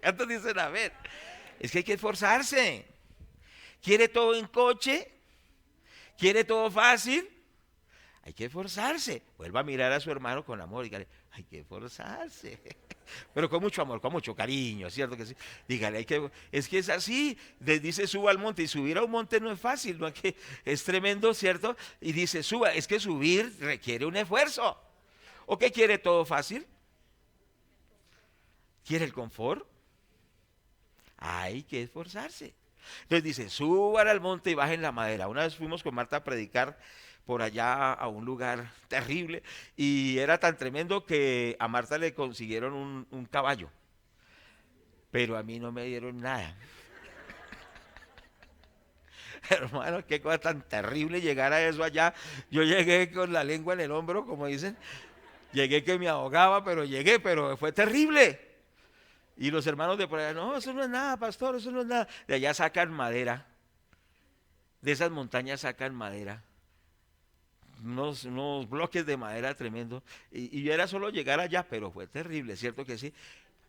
Entonces dicen, a ver, es que hay que esforzarse. ¿Quiere todo en coche? ¿Quiere todo fácil? Hay que esforzarse. Vuelva a mirar a su hermano con amor y dígale, hay que esforzarse. Pero con mucho amor, con mucho cariño, ¿cierto que sí? Dígale, es que es así. Le dice, suba al monte. Y subir a un monte no es fácil, no es tremendo, ¿cierto? Y dice, suba. Es que subir requiere un esfuerzo. ¿O qué quiere todo fácil? ¿Quiere el confort? Hay que esforzarse. Entonces dice, suban al monte y bajen la madera. Una vez fuimos con Marta a predicar por allá a un lugar terrible y era tan tremendo que a Marta le consiguieron un caballo, pero a mí no me dieron nada. Hermano, qué cosa tan terrible llegar a eso allá. Yo llegué con la lengua en el hombro, como dicen, llegué que me ahogaba, pero llegué, pero fue terrible. Y los hermanos de por allá, no, eso no es nada, pastor, eso no es nada. De allá sacan madera, de esas montañas sacan madera. Unos bloques de madera tremendo, y era solo llegar allá, pero fue terrible, ¿cierto que sí?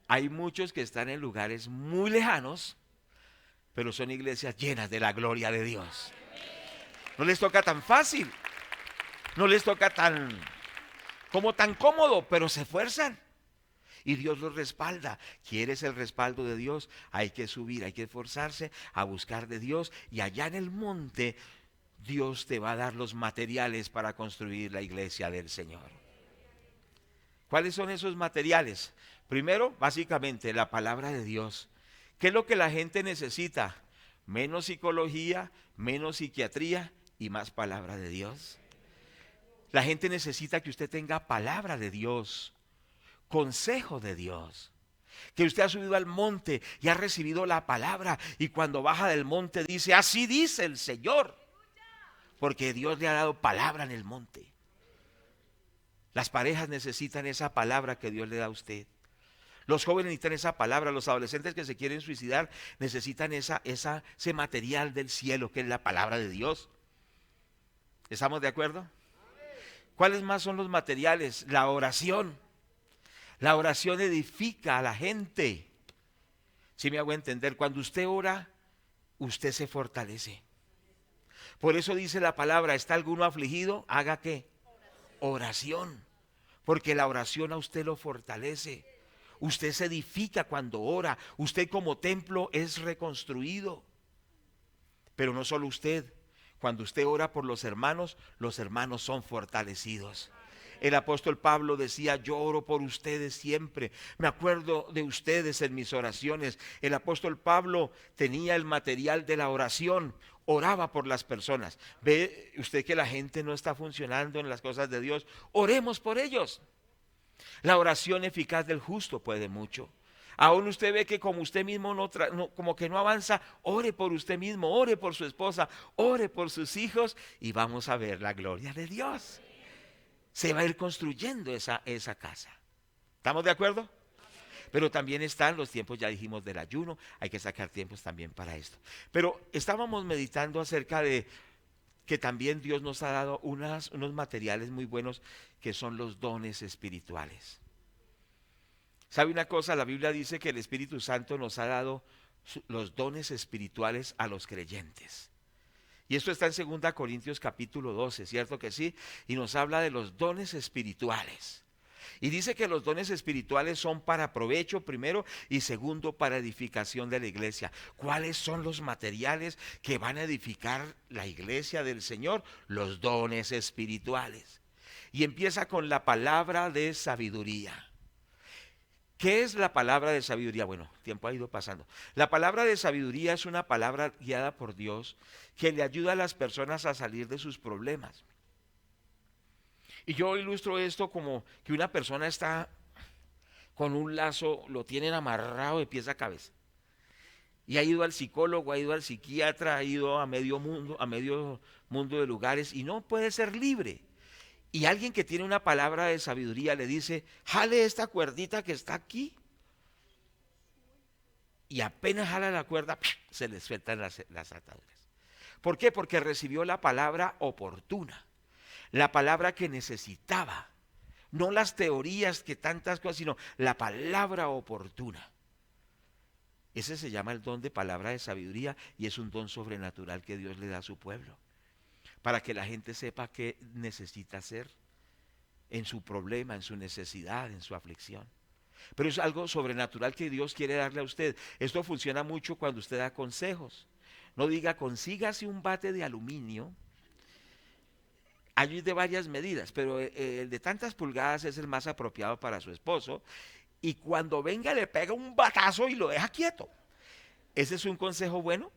Hay muchos que están en lugares muy lejanos, pero son iglesias llenas de la gloria de Dios. No les toca tan fácil, no les toca tan cómodo, pero se esfuerzan. Y Dios los respalda. ¿Quieres el respaldo de Dios? Hay que subir, hay que esforzarse a buscar de Dios, y allá en el monte Dios te va a dar los materiales para construir la iglesia del Señor. ¿Cuáles son esos materiales? Primero, básicamente, la palabra de Dios. ¿Qué es lo que la gente necesita? Menos psicología, menos psiquiatría y más palabra de Dios. La gente necesita que usted tenga palabra de Dios, consejo de Dios. Que usted ha subido al monte y ha recibido la palabra, y cuando baja del monte dice, así dice el Señor. Porque Dios le ha dado palabra en el monte. Las parejas necesitan esa palabra que Dios le da a usted. Los jóvenes necesitan esa palabra. Los adolescentes que se quieren suicidar necesitan ese material del cielo, que es la palabra de Dios. ¿Estamos de acuerdo? ¿Cuáles más son los materiales? La oración. La oración edifica a la gente. Si me hago entender, cuando usted ora, usted se fortalece. Por eso dice la palabra, ¿está alguno afligido? Haga ¿qué? Oración. Porque la oración a usted lo fortalece. Usted se edifica cuando ora. Usted como templo es reconstruido. Pero no solo usted. Cuando usted ora por los hermanos son fortalecidos. El apóstol Pablo decía, yo oro por ustedes siempre, me acuerdo de ustedes en mis oraciones. El apóstol Pablo tenía el material de la oración, oraba por las personas. ¿Ve usted que la gente no está funcionando en las cosas de Dios? Oremos por ellos. La oración eficaz del justo puede mucho. Aún usted ve que como usted mismo como que no avanza, ore por usted mismo, ore por su esposa, ore por sus hijos y vamos a ver la gloria de Dios. Se va a ir construyendo esa casa. ¿Estamos de acuerdo? Pero también están los tiempos, ya dijimos, del ayuno, hay que sacar tiempos también para esto. Pero estábamos meditando acerca de que también Dios nos ha dado unos materiales muy buenos que son los dones espirituales. ¿Sabe una cosa? La Biblia dice que el Espíritu Santo nos ha dado los dones espirituales a los creyentes. Y esto está en 2 Corintios capítulo 12, ¿cierto que sí? Y nos habla de los dones espirituales. Y dice que los dones espirituales son para provecho primero y segundo para edificación de la iglesia. ¿Cuáles son los materiales que van a edificar la iglesia del Señor? Los dones espirituales. Y empieza con la palabra de sabiduría. ¿Qué es la palabra de sabiduría? Bueno, el tiempo ha ido pasando. La palabra de sabiduría es una palabra guiada por Dios que le ayuda a las personas a salir de sus problemas. Y yo ilustro esto como que una persona está con un lazo, lo tienen amarrado de pies a cabeza. Y ha ido al psicólogo, ha ido al psiquiatra, ha ido a medio mundo de lugares y no puede ser libre. Y alguien que tiene una palabra de sabiduría le dice, jale esta cuerdita que está aquí. Y apenas jala la cuerda, se le sueltan las ataduras. ¿Por qué? Porque recibió la palabra oportuna, la palabra que necesitaba. No las teorías que tantas cosas, sino la palabra oportuna. Ese se llama el don de palabra de sabiduría y es un don sobrenatural que Dios le da a su pueblo. Para que la gente sepa qué necesita hacer en su problema, en su necesidad, en su aflicción. Pero es algo sobrenatural que Dios quiere darle a usted. Esto funciona mucho cuando usted da consejos. No diga, consígase un bate de aluminio. Hay de varias medidas, pero el de tantas pulgadas es el más apropiado para su esposo. Y cuando venga le pega un batazo y lo deja quieto. ¿Ese es un consejo bueno?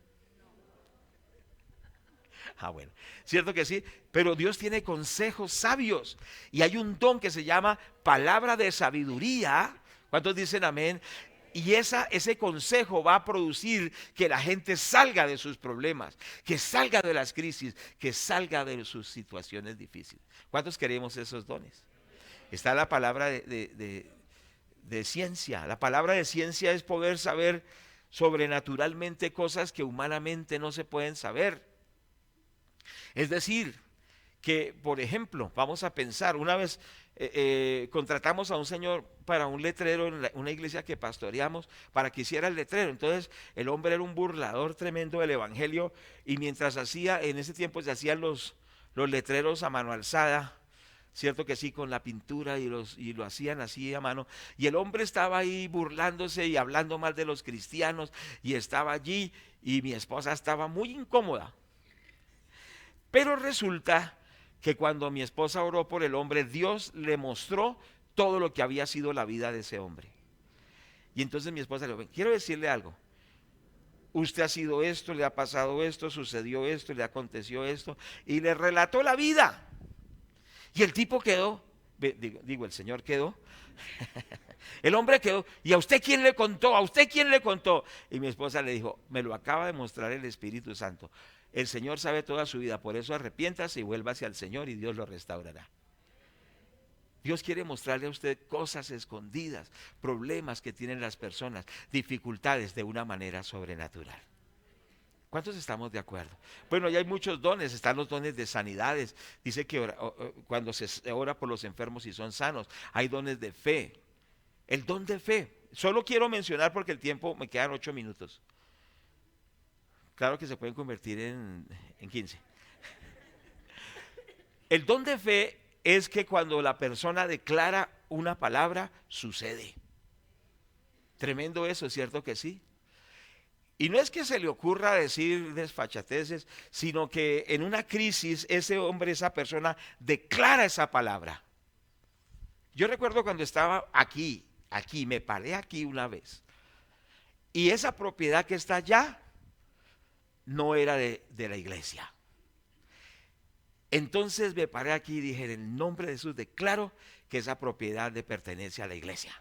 Bueno, cierto que sí, pero Dios tiene consejos sabios y hay un don que se llama palabra de sabiduría. ¿Cuántos dicen amén? Y ese consejo va a producir que la gente salga de sus problemas, que salga de las crisis, que salga de sus situaciones difíciles. ¿Cuántos queremos esos dones? Está la palabra de ciencia. La palabra de ciencia es poder saber sobrenaturalmente cosas que humanamente no se pueden saber. Es decir, que por ejemplo, vamos a pensar, una vez contratamos a un señor para un letrero en una iglesia que pastoreamos para que hiciera el letrero. Entonces el hombre era un burlador tremendo del evangelio y mientras en ese tiempo se hacían los letreros a mano alzada, cierto que sí, con la pintura y lo hacían así a mano, y el hombre estaba ahí burlándose y hablando mal de los cristianos y estaba allí y mi esposa estaba muy incómoda. Pero resulta que cuando mi esposa oró por el hombre, Dios le mostró todo lo que había sido la vida de ese hombre. Y entonces mi esposa le dijo, quiero decirle algo. Usted ha sido esto, le ha pasado esto, sucedió esto, le aconteció esto. Y le relató la vida. Y el tipo quedó, el señor quedó. El hombre quedó. ¿Y a usted quién le contó? ¿A usted quién le contó? Y mi esposa le dijo, me lo acaba de mostrar el Espíritu Santo. El Señor sabe toda su vida, por eso arrepiéntase y vuelva hacia el Señor y Dios lo restaurará. Dios quiere mostrarle a usted cosas escondidas, problemas que tienen las personas, dificultades de una manera sobrenatural. ¿Cuántos estamos de acuerdo? Bueno, ya hay muchos dones, están los dones de sanidades. Dice que cuando se ora por los enfermos y son sanos, hay dones de fe. El don de fe, solo quiero mencionar porque el tiempo me quedan 8 minutos. Claro que se pueden convertir en 15. El don de fe es que cuando la persona declara una palabra, sucede. Tremendo eso, ¿cierto que sí? Y no es que se le ocurra decir desfachateces, sino que en una crisis ese hombre, esa persona declara esa palabra. Yo recuerdo cuando estaba aquí, me paré aquí una vez. Y esa propiedad que está allá no era de la iglesia. Entonces me paré aquí y dije, en el nombre de Jesús declaro que esa propiedad le pertenece a la iglesia.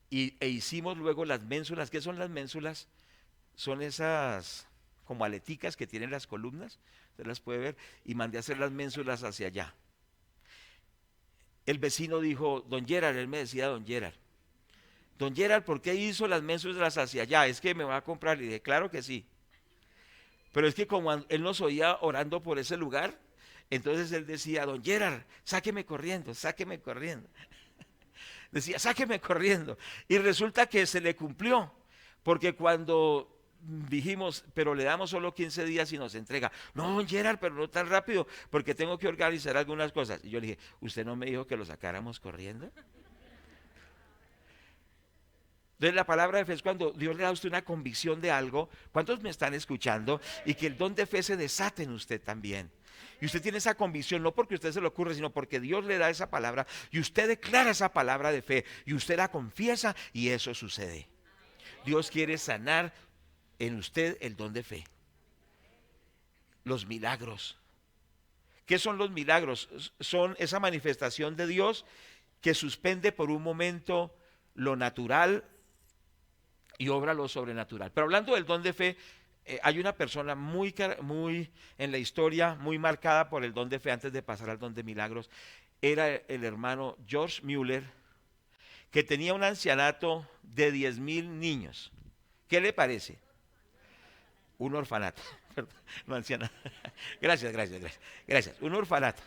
E hicimos luego las ménsulas. ¿Qué son las ménsulas? Son esas como aleticas que tienen las columnas, usted las puede ver, y mandé a hacer las ménsulas hacia allá. El vecino dijo, don Gerard, él me decía don Gerard, ¿por qué hizo las ménsulas hacia allá? Es que me va a comprar. Y dije, claro que sí. Pero es que como él nos oía orando por ese lugar, entonces él decía, don Gerard, sáqueme corriendo, sáqueme corriendo. Decía, sáqueme corriendo. Y resulta que se le cumplió, porque cuando dijimos, pero le damos solo 15 días y nos entrega. No, don Gerard, pero no tan rápido, porque tengo que organizar algunas cosas. Y yo le dije, ¿usted no me dijo que lo sacáramos corriendo? Entonces la palabra de fe es cuando Dios le da a usted una convicción de algo. ¿Cuántos me están escuchando? Y que el don de fe se desate en usted también. Y usted tiene esa convicción no porque a usted se le ocurre, sino porque Dios le da esa palabra y usted declara esa palabra de fe y usted la confiesa y eso sucede. Dios quiere sanar en usted el don de fe. Los milagros. ¿Qué son los milagros? Son esa manifestación de Dios que suspende por un momento lo natural y obra lo sobrenatural. Pero hablando del don de fe, hay una persona muy en la historia, muy marcada por el don de fe antes de pasar al don de milagros. Era el hermano George Mueller, que tenía un ancianato de 10,000 niños. ¿Qué le parece? Un orfanato. No, ancianato. Gracias. Un orfanato.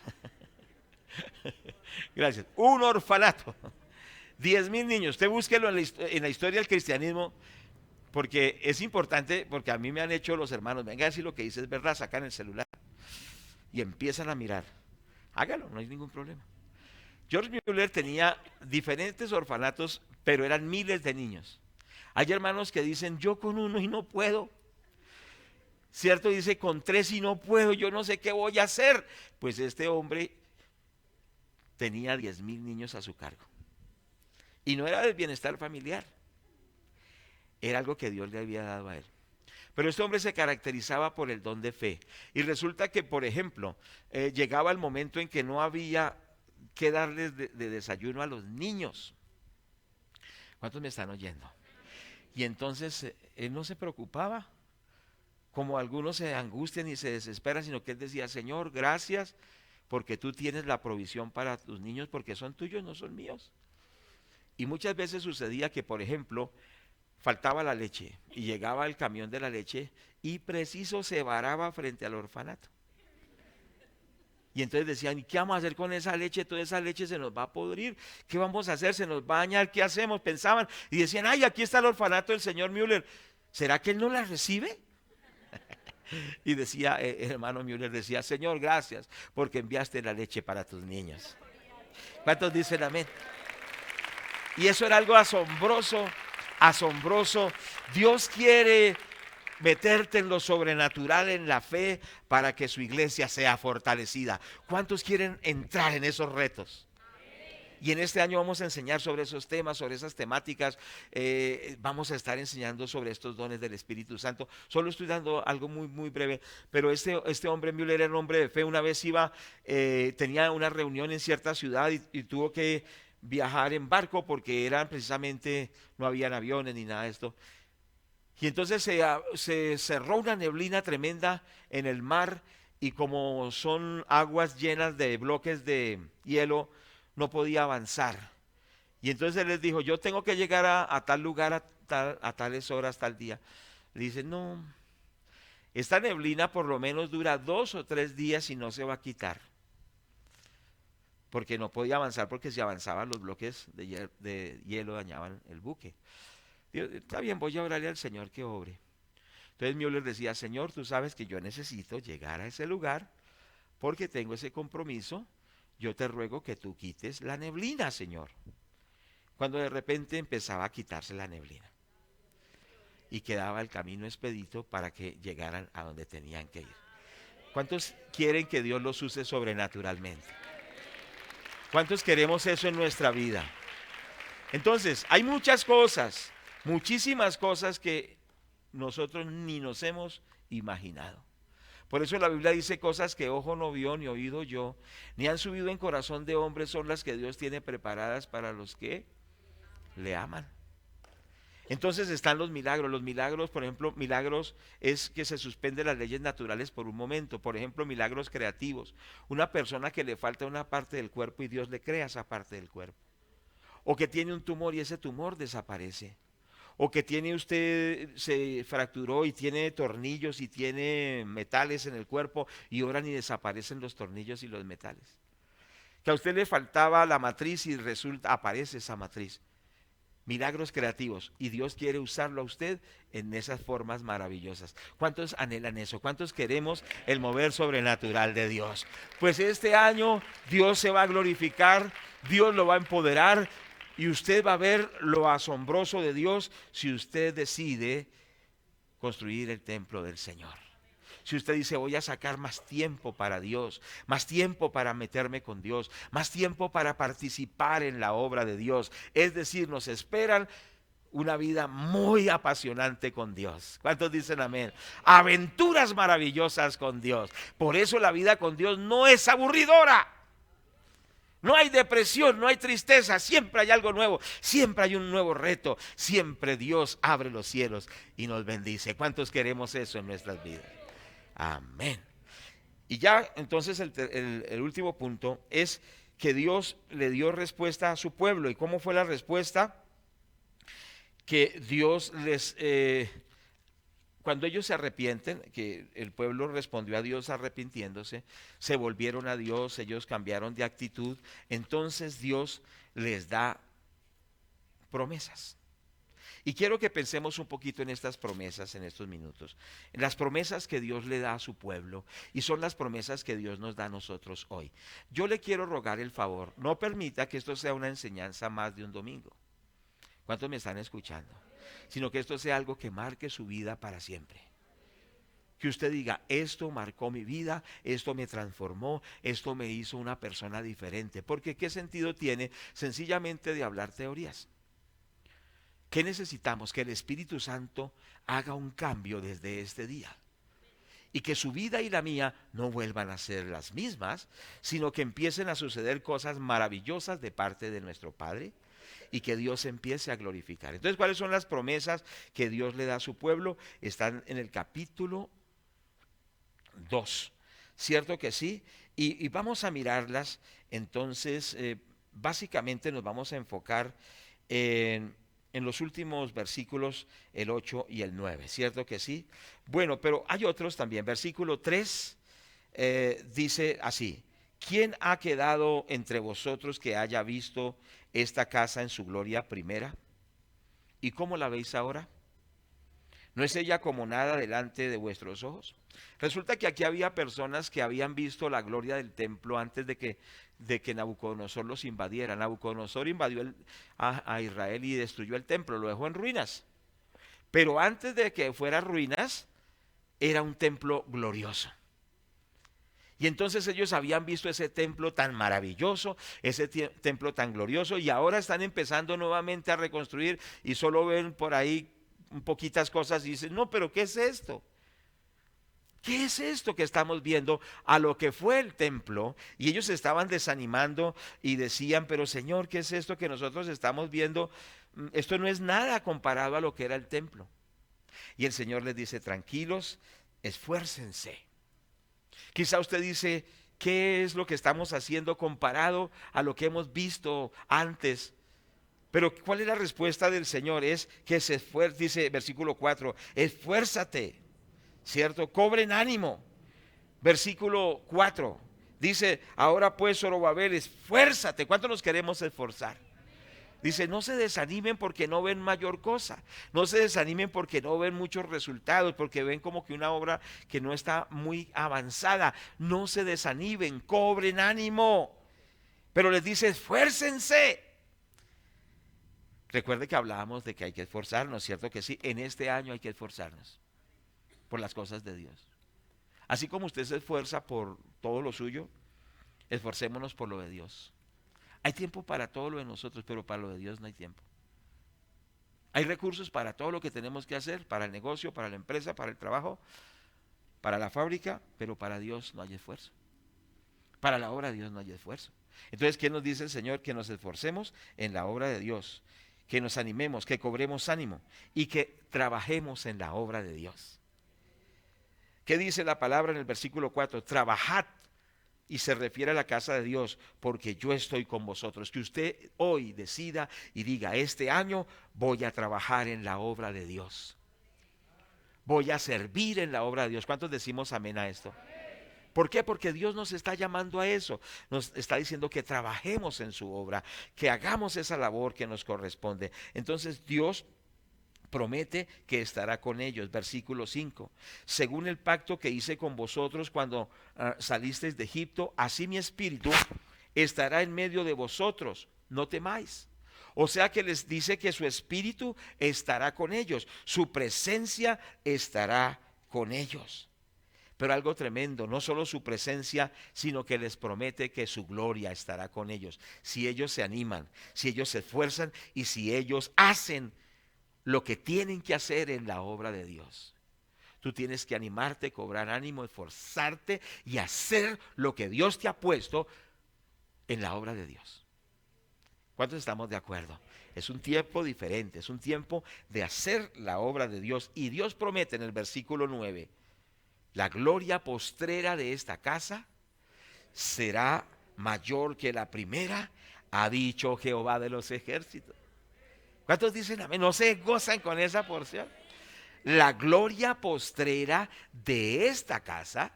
Gracias. Un orfanato. 10,000 niños. Usted búsquelo en la historia del cristianismo, porque es importante, porque a mí me han hecho los hermanos, venga, si lo que dice es verdad, sacan el celular y empiezan a mirar. Hágalo, no hay ningún problema. George Mueller tenía diferentes orfanatos, pero eran miles de niños. Hay hermanos que dicen, yo con uno y no puedo. Cierto, dice, con 3 y no puedo, yo no sé qué voy a hacer. Pues este hombre tenía 10,000 niños a su cargo. Y no era del bienestar familiar, era algo que Dios le había dado a él. Pero este hombre se caracterizaba por el don de fe. Y resulta que, por ejemplo, llegaba el momento en que no había que darles de desayuno a los niños. ¿Cuántos me están oyendo? Y entonces él no se preocupaba, como algunos se angustian y se desesperan, sino que él decía, Señor, gracias, porque tú tienes la provisión para tus niños, porque son tuyos, no son míos. Y muchas veces sucedía que, por ejemplo, faltaba la leche y llegaba el camión de la leche y preciso se varaba frente al orfanato. Y entonces decían, ¿y qué vamos a hacer con esa leche? Toda esa leche se nos va a podrir. ¿Qué vamos a hacer? Se nos va a dañar. ¿Qué hacemos? Pensaban y decían, ay, aquí está el orfanato del señor Mueller. ¿Será que él no la recibe? Y decía, el hermano Mueller decía, Señor, gracias porque enviaste la leche para tus niños. ¿Cuántos dicen amén? Y eso era algo asombroso, asombroso. Dios quiere meterte en lo sobrenatural, en la fe, para que su iglesia sea fortalecida. ¿Cuántos quieren entrar en esos retos? Y en este año vamos a enseñar sobre esos temas, sobre esas temáticas. Vamos a estar enseñando sobre estos dones del Espíritu Santo. Solo estoy dando algo muy breve, pero este hombre Mueller era un hombre de fe. Una vez tenía una reunión en cierta ciudad y tuvo que viajar en barco porque no habían aviones ni nada de esto. Y entonces se cerró una neblina tremenda en el mar y como son aguas llenas de bloques de hielo, no podía avanzar. Y entonces él les dijo, yo tengo que llegar a tal lugar a tales horas, tal día. Le dice, no, esta neblina por lo menos dura 2 o 3 días y no se va a quitar. Porque no podía avanzar, porque si avanzaban los bloques de hielo dañaban el buque. Dios, está bien, voy a orarle al Señor que obre. Entonces Mueller decía, Señor, tú sabes que yo necesito llegar a ese lugar porque tengo ese compromiso. Yo te ruego que tú quites la neblina, Señor. Cuando de repente empezaba a quitarse la neblina y quedaba el camino expedito para que llegaran a donde tenían que ir. ¿Cuántos quieren que Dios los use sobrenaturalmente? ¿Cuántos queremos eso en nuestra vida? Entonces, hay muchas cosas, muchísimas cosas que nosotros ni nos hemos imaginado. Por eso la Biblia dice cosas que ojo no vio, ni oído yo, ni han subido en corazón de hombre, son las que Dios tiene preparadas para los que le aman. Entonces están los milagros. Los milagros, por ejemplo, milagros es que se suspenden las leyes naturales por un momento. Por ejemplo, milagros creativos. Una persona que le falta una parte del cuerpo y Dios le crea esa parte del cuerpo. O que tiene un tumor y ese tumor desaparece. O que tiene usted, se fracturó y tiene tornillos y tiene metales en el cuerpo y oran y desaparecen los tornillos y los metales. Que a usted le faltaba la matriz y resulta, aparece esa matriz. Milagros creativos, y Dios quiere usarlo a usted en esas formas maravillosas. ¿Cuántos anhelan eso? ¿Cuántos queremos el mover sobrenatural de Dios? Pues este año Dios se va a glorificar, Dios lo va a empoderar y usted va a ver lo asombroso de Dios si usted decide construir el templo del Señor. Si usted dice, voy a sacar más tiempo para Dios, más tiempo para meterme con Dios, más tiempo para participar en la obra de Dios. Es decir, nos esperan una vida muy apasionante con Dios. ¿Cuántos dicen amén? Aventuras maravillosas con Dios. Por eso la vida con Dios no es aburridora. No hay depresión, no hay tristeza, siempre hay algo nuevo, siempre hay un nuevo reto, siempre Dios abre los cielos y nos bendice. ¿Cuántos queremos eso en nuestras vidas? Amén. Y ya entonces el último punto es que Dios le dio respuesta a su pueblo. ¿Y cómo fue la respuesta? Que Dios cuando ellos se arrepienten, que el pueblo respondió a Dios arrepintiéndose, se volvieron a Dios, ellos cambiaron de actitud, entonces Dios les da promesas. Y quiero que pensemos un poquito en estas promesas en estos minutos, en las promesas que Dios le da a su pueblo y son las promesas que Dios nos da a nosotros hoy. Yo le quiero rogar el favor, no permita que esto sea una enseñanza más de un domingo. ¿Cuántos me están escuchando? Sino que esto sea algo que marque su vida para siempre. Que usted diga, esto marcó mi vida, esto me transformó, esto me hizo una persona diferente. Porque ¿qué sentido tiene sencillamente de hablar teorías? ¿Qué necesitamos? Que el Espíritu Santo haga un cambio desde este día. Y que su vida y la mía no vuelvan a ser las mismas, sino que empiecen a suceder cosas maravillosas de parte de nuestro Padre y que Dios empiece a glorificar. Entonces, ¿cuáles son las promesas que Dios le da a su pueblo? Están en el capítulo 2. ¿Cierto que sí? Y vamos a mirarlas. Entonces, básicamente nos vamos a enfocar en los últimos versículos, el 8 y el 9, ¿cierto que sí? Bueno, pero hay otros también. Versículo 3 dice así: ¿quién ha quedado entre vosotros que haya visto esta casa en su gloria primera? ¿Y cómo la veis ahora? ¿No es ella como nada delante de vuestros ojos? Resulta que aquí había personas que habían visto la gloria del templo antes de que Nabucodonosor los invadiera. Nabucodonosor invadió a Israel y destruyó el templo, lo dejó en ruinas. Pero antes de que fuera ruinas, era un templo glorioso. Y entonces ellos habían visto ese templo tan maravilloso, ese templo tan glorioso, y ahora están empezando nuevamente a reconstruir y solo ven por ahí poquitas cosas y dicen, no, pero ¿qué es esto? ¿Qué es esto que estamos viendo a lo que fue el templo? Y ellos se estaban desanimando y decían, pero Señor, ¿qué es esto que nosotros estamos viendo? Esto no es nada comparado a lo que era el templo. Y el Señor les dice, tranquilos, esfuércense. Quizá usted dice, ¿qué es lo que estamos haciendo comparado a lo que hemos visto antes? Pero ¿cuál es la respuesta del Señor? Es que se esfuerce, dice versículo 4, esfuérzate, ¿cierto? Cobren ánimo. Versículo 4 dice, ahora pues Zorobabel, esfuérzate. ¿Cuánto nos queremos esforzar? Dice, no se desanimen porque no ven mayor cosa, no se desanimen porque no ven muchos resultados, porque ven como que una obra que no está muy avanzada. No se desanimen, cobren ánimo. Pero les dice, esfuércense. Recuerde que hablábamos de que hay que esforzarnos, ¿cierto que sí? En este año hay que esforzarnos por las cosas de Dios. Así como usted se esfuerza por todo lo suyo, esforcémonos por lo de Dios. Hay tiempo para todo lo de nosotros, pero para lo de Dios no hay tiempo. Hay recursos para todo lo que tenemos que hacer, para el negocio, para la empresa, para el trabajo, para la fábrica, pero para Dios no hay esfuerzo. Para la obra de Dios no hay esfuerzo. Entonces, ¿qué nos dice el Señor? Que nos esforcemos en la obra de Dios, que nos animemos, que cobremos ánimo y que trabajemos en la obra de Dios. ¿Qué dice la palabra en el versículo 4? Trabajad, y se refiere a la casa de Dios, porque yo estoy con vosotros. Que usted hoy decida y diga, este año voy a trabajar en la obra de Dios. Voy a servir en la obra de Dios. ¿Cuántos decimos amén a esto? ¿Por qué? Porque Dios nos está llamando a eso. Nos está diciendo que trabajemos en su obra, que hagamos esa labor que nos corresponde. Entonces Dios promete que estará con ellos. Versículo 5. Según el pacto que hice con vosotros cuando salisteis de Egipto, así mi espíritu estará en medio de vosotros. No temáis. O sea que les dice que su espíritu estará con ellos. Su presencia estará con ellos. Pero algo tremendo, no solo su presencia, sino que les promete que su gloria estará con ellos. Si ellos se animan, si ellos se esfuerzan y si ellos hacen lo que tienen que hacer en la obra de Dios. Tú tienes que animarte, cobrar ánimo, esforzarte y hacer lo que Dios te ha puesto en la obra de Dios. ¿Cuántos estamos de acuerdo? Es un tiempo diferente, es un tiempo de hacer la obra de Dios. Y Dios promete en el versículo 9, la gloria postrera de esta casa será mayor que la primera, ha dicho Jehová de los ejércitos. ¿Cuántos dicen amén? ¿No se gozan con esa porción? La gloria postrera de esta casa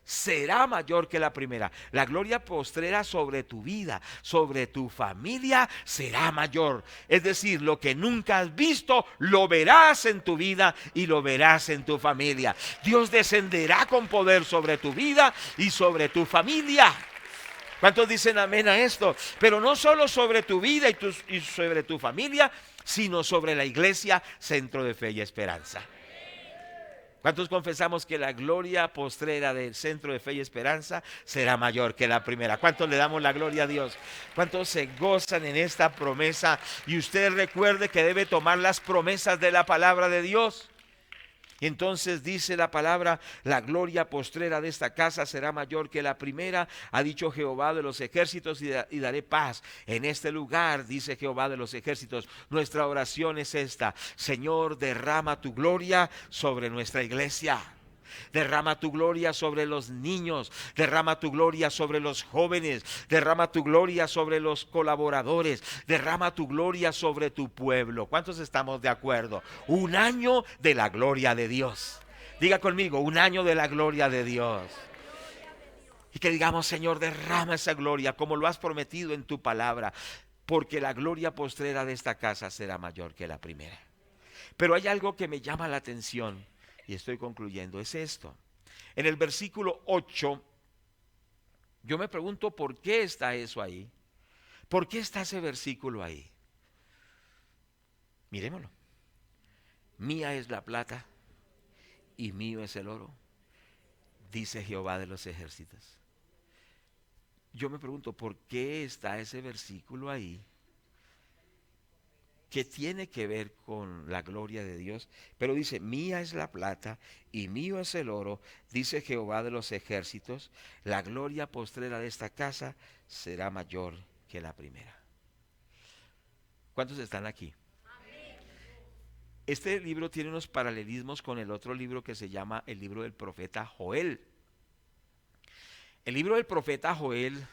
será mayor que la primera. La gloria postrera sobre tu vida, sobre tu familia, será mayor. Es decir, lo que nunca has visto, lo verás en tu vida y lo verás en tu familia. Dios descenderá con poder sobre tu vida y sobre tu familia. ¿Cuántos dicen amén a esto? Pero no solo sobre tu vida y sobre tu familia, sino sobre la iglesia, Centro de Fe y Esperanza. ¿Cuántos confesamos que la gloria postrera del Centro de Fe y Esperanza será mayor que la primera? ¿Cuántos le damos la gloria a Dios? ¿Cuántos se gozan en esta promesa? Y usted recuerde que debe tomar las promesas de la palabra de Dios. Y entonces dice la palabra, la gloria postrera de esta casa será mayor que la primera, ha dicho Jehová de los ejércitos, y daré paz en este lugar, dice Jehová de los ejércitos. Nuestra oración es esta: Señor, derrama tu gloria sobre nuestra iglesia. Derrama tu gloria sobre los niños, derrama tu gloria sobre los jóvenes, derrama tu gloria sobre los colaboradores, derrama tu gloria sobre tu pueblo. ¿Cuántos estamos de acuerdo? Un año de la gloria de Dios. Diga conmigo, un año de la gloria de Dios. Y que digamos, Señor, derrama esa gloria como lo has prometido en tu palabra, porque la gloria postrera de esta casa será mayor que la primera. Pero hay algo que me llama la atención. Y estoy concluyendo, es esto. En el versículo 8, yo me pregunto por qué está eso ahí. ¿Por qué está ese versículo ahí? Miremoslo. Mía es la plata y mío es el oro, dice Jehová de los ejércitos. Yo me pregunto, ¿por qué está ese versículo ahí? Que tiene que ver con la gloria de Dios, pero dice, mía es la plata y mío es el oro, dice Jehová de los ejércitos, la gloria postrera de esta casa será mayor que la primera. ¿Cuántos están aquí? Este libro tiene unos paralelismos con el otro libro que se llama el libro del profeta Joel. El libro del profeta Joel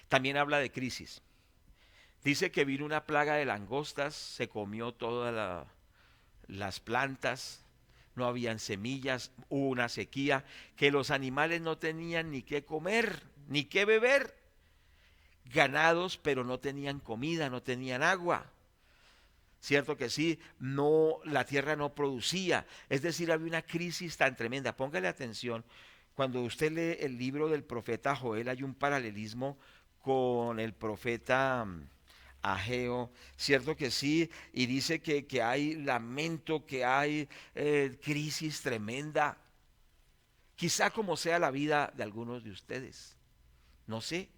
también habla de crisis. Dice que vino una plaga de langostas, se comió todas las plantas, no habían semillas, hubo una sequía, que los animales no tenían ni qué comer, ni qué beber. Ganados, pero no tenían comida, no tenían agua. Cierto que sí, no, la tierra no producía. Es decir, había una crisis tan tremenda. Póngale atención, cuando usted lee el libro del profeta Joel, hay un paralelismo con el profeta Ageo, cierto que sí, y dice que hay lamento, que hay crisis tremenda, quizá como sea la vida de algunos de ustedes, no sé,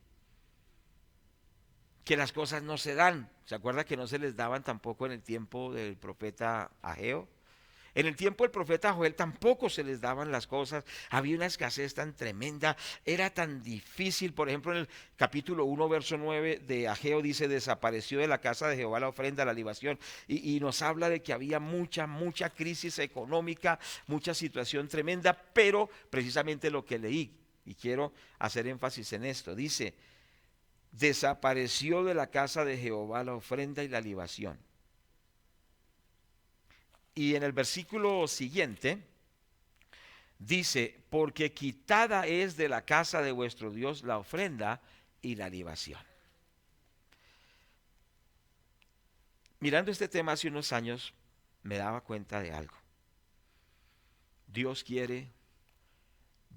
que las cosas no se dan. ¿Se acuerda que no se les daban tampoco en el tiempo del profeta Ageo? En el tiempo del profeta Joel tampoco se les daban las cosas, había una escasez tan tremenda, era tan difícil. Por ejemplo, en el capítulo 1, verso 9 de Ageo dice: desapareció de la casa de Jehová la ofrenda, la libación, y nos habla de que había mucha crisis económica, mucha situación tremenda, pero precisamente lo que leí, y quiero hacer énfasis en esto, dice: desapareció de la casa de Jehová la ofrenda y la libación. Y en el versículo siguiente dice: porque quitada es de la casa de vuestro Dios la ofrenda y la libación. Mirando este tema hace unos años me daba cuenta de algo. Dios quiere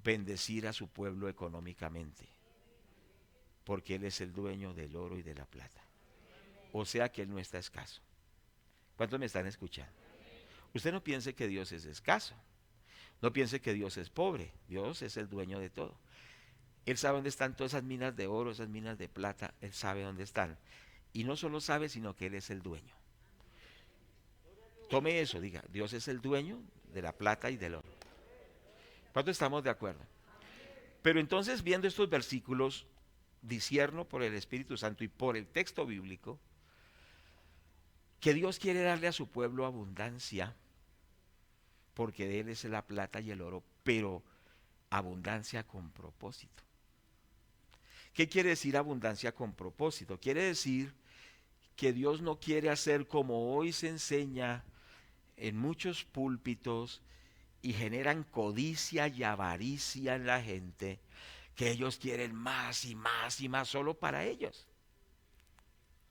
bendecir a su pueblo económicamente, porque Él es el dueño del oro y de la plata. O sea que Él no está escaso. ¿Cuántos me están escuchando? Usted no piense que Dios es escaso. No piense que Dios es pobre. Dios es el dueño de todo. Él sabe dónde están todas esas minas de oro, esas minas de plata. Él sabe dónde están. Y no solo sabe, sino que Él es el dueño. Tome eso, diga: Dios es el dueño de la plata y del oro. ¿Cuántos estamos de acuerdo? Pero entonces, viendo estos versículos, discierno por el Espíritu Santo y por el texto bíblico que Dios quiere darle a su pueblo abundancia, porque de Él es la plata y el oro, pero abundancia con propósito. ¿Qué quiere decir abundancia con propósito? Quiere decir que Dios no quiere hacer como hoy se enseña en muchos púlpitos y generan codicia y avaricia en la gente, que ellos quieren más y más y más solo para ellos.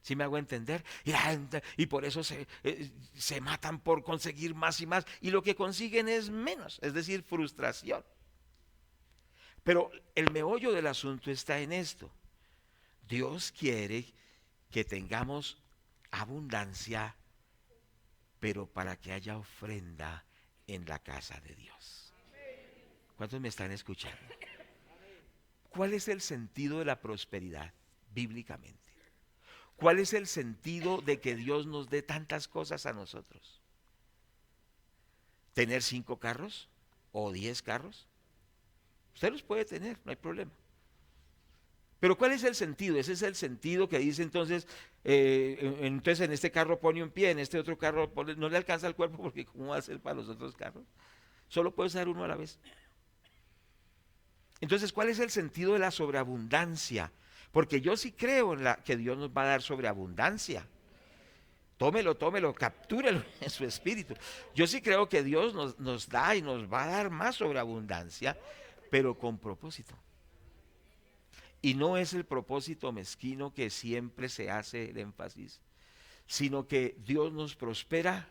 ¿Sí me hago entender? Y por eso se matan por conseguir más y más, y lo que consiguen es menos, es decir, frustración. Pero el meollo del asunto está en esto: Dios quiere que tengamos abundancia, pero para que haya ofrenda en la casa de Dios. ¿Cuántos me están escuchando? ¿Cuál es el sentido de la prosperidad bíblicamente? ¿Cuál es el sentido de que Dios nos dé tantas cosas a nosotros? ¿Tener 5 carros o 10 carros? Usted los puede tener, no hay problema. Pero ¿cuál es el sentido? Ese es el sentido que dice entonces en este carro pone un pie, en este otro carro no le alcanza el cuerpo, porque ¿cómo va a ser para los otros carros? Solo puede usar uno a la vez. Entonces, ¿cuál es el sentido de la sobreabundancia? Porque yo sí creo en que Dios nos va a dar sobreabundancia. Tómelo, captúrelo en su espíritu. Yo sí creo que Dios nos da y nos va a dar más sobreabundancia, pero con propósito. Y no es el propósito mezquino que siempre se hace el énfasis, sino que Dios nos prospera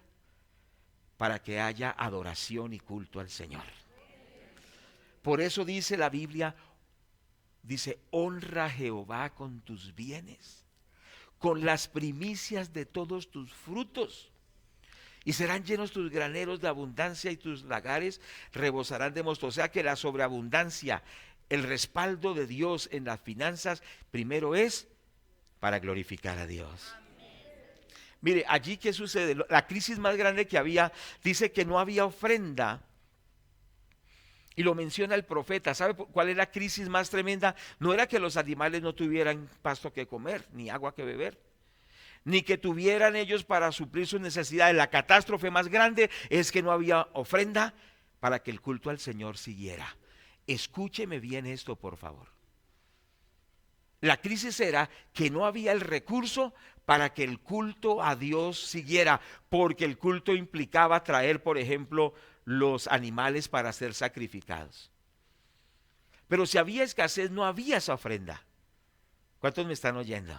para que haya adoración y culto al Señor. Por eso dice la Biblia, dice: honra a Jehová con tus bienes, con las primicias de todos tus frutos, y serán llenos tus graneros de abundancia, y tus lagares rebosarán de mosto. O sea que la sobreabundancia, el respaldo de Dios en las finanzas, primero es para glorificar a Dios. Mire, allí ¿qué sucede? La crisis más grande que había, dice que no había ofrenda. Y lo menciona el profeta. ¿Sabe cuál es la crisis más tremenda? No era que los animales no tuvieran pasto que comer, ni agua que beber, ni que tuvieran ellos para suplir sus necesidades. La catástrofe más grande es que no había ofrenda para que el culto al Señor siguiera. Escúcheme bien esto, por favor. La crisis era que no había el recurso para que el culto a Dios siguiera, porque el culto implicaba traer, por ejemplo, los animales para ser sacrificados. Pero si había escasez, no había esa ofrenda. ¿Cuántos me están oyendo?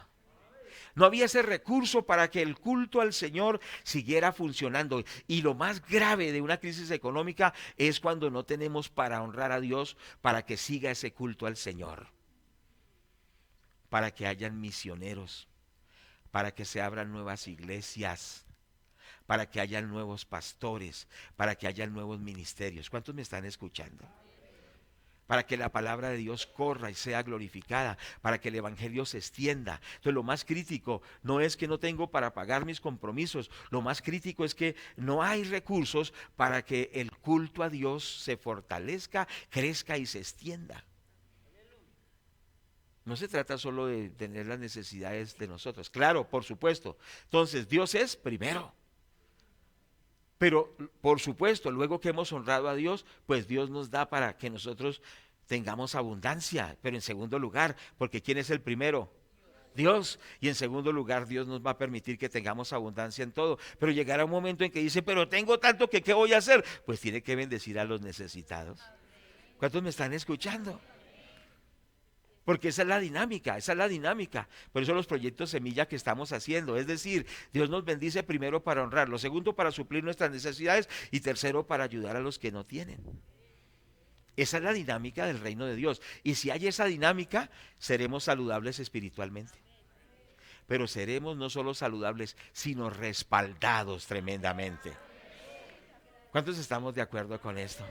No había ese recurso para que el culto al Señor siguiera funcionando. Y lo más grave de una crisis económica es cuando no tenemos para honrar a Dios, para que siga ese culto al Señor, para que hayan misioneros, para que se abran nuevas iglesias, para que hayan nuevos pastores, para que hayan nuevos ministerios. ¿Cuántos me están escuchando? para que la palabra de Dios corra y sea glorificada, para que el evangelio se extienda. Entonces lo más crítico no es que no tengo para pagar mis compromisos, lo más crítico es que no hay recursos para que el culto a Dios se fortalezca, crezca y se extienda. No se trata solo de tener las necesidades de nosotros, claro, por supuesto. Entonces Dios es primero. Pero por supuesto, luego que hemos honrado a Dios, pues Dios nos da para que nosotros tengamos abundancia. Pero en segundo lugar, porque ¿quién es el primero? Dios. Y en segundo lugar, Dios nos va a permitir que tengamos abundancia en todo. Pero llegará un momento en que dice, pero tengo tanto que ¿qué voy a hacer? Pues tiene que bendecir a los necesitados. ¿Cuántos me están escuchando? Porque esa es la dinámica, esa es la dinámica. Por eso los proyectos semilla que estamos haciendo, es decir, Dios nos bendice primero para honrarlo, segundo para suplir nuestras necesidades y tercero para ayudar a los que no tienen. Esa es la dinámica del reino de Dios. Y si hay esa dinámica, seremos saludables espiritualmente. Pero seremos no solo saludables, sino respaldados tremendamente. ¿Cuántos estamos de acuerdo con esto?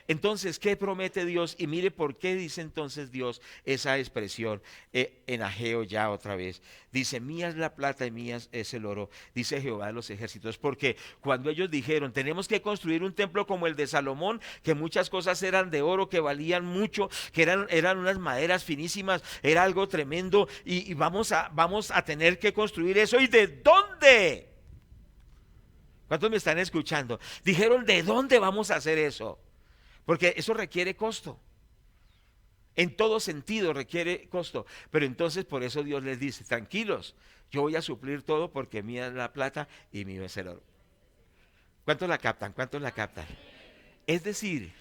Entonces, ¿qué promete Dios? Y mire por qué dice entonces Dios esa expresión en Ageo ya otra vez. Dice, mía es la plata y mía es el oro, dice Jehová de los ejércitos. Porque cuando ellos dijeron, tenemos que construir un templo como el de Salomón, que muchas cosas eran de oro, que valían mucho, que eran unas maderas finísimas, era algo tremendo, y vamos a tener que construir eso. ¿Y de dónde? ¿Cuántos me están escuchando? Dijeron, ¿de dónde vamos a hacer eso? Porque eso requiere costo. En todo sentido requiere costo. Pero entonces por eso Dios les dice, tranquilos, yo voy a suplir todo porque mía es la plata y mío es el oro. ¿Cuántos la captan? ¿Cuántos la captan? Es decir,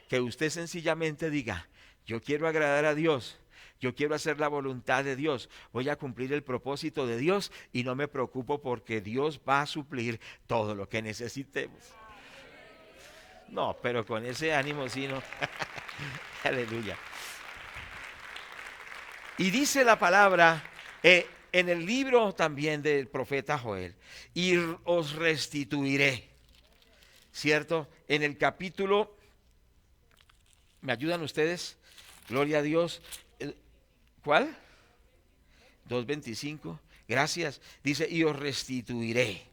que usted sencillamente diga, yo quiero agradar a Dios. Yo quiero hacer la voluntad de Dios, voy a cumplir el propósito de Dios y no me preocupo porque Dios va a suplir todo lo que necesitemos. No, pero con ese ánimo sí, no. Aleluya. Y dice la palabra en el libro también del profeta Joel, y os restituiré, ¿cierto? En el capítulo, ¿me ayudan ustedes? Gloria a Dios. ¿Cuál? 2:25. Gracias. Dice, y os restituiré.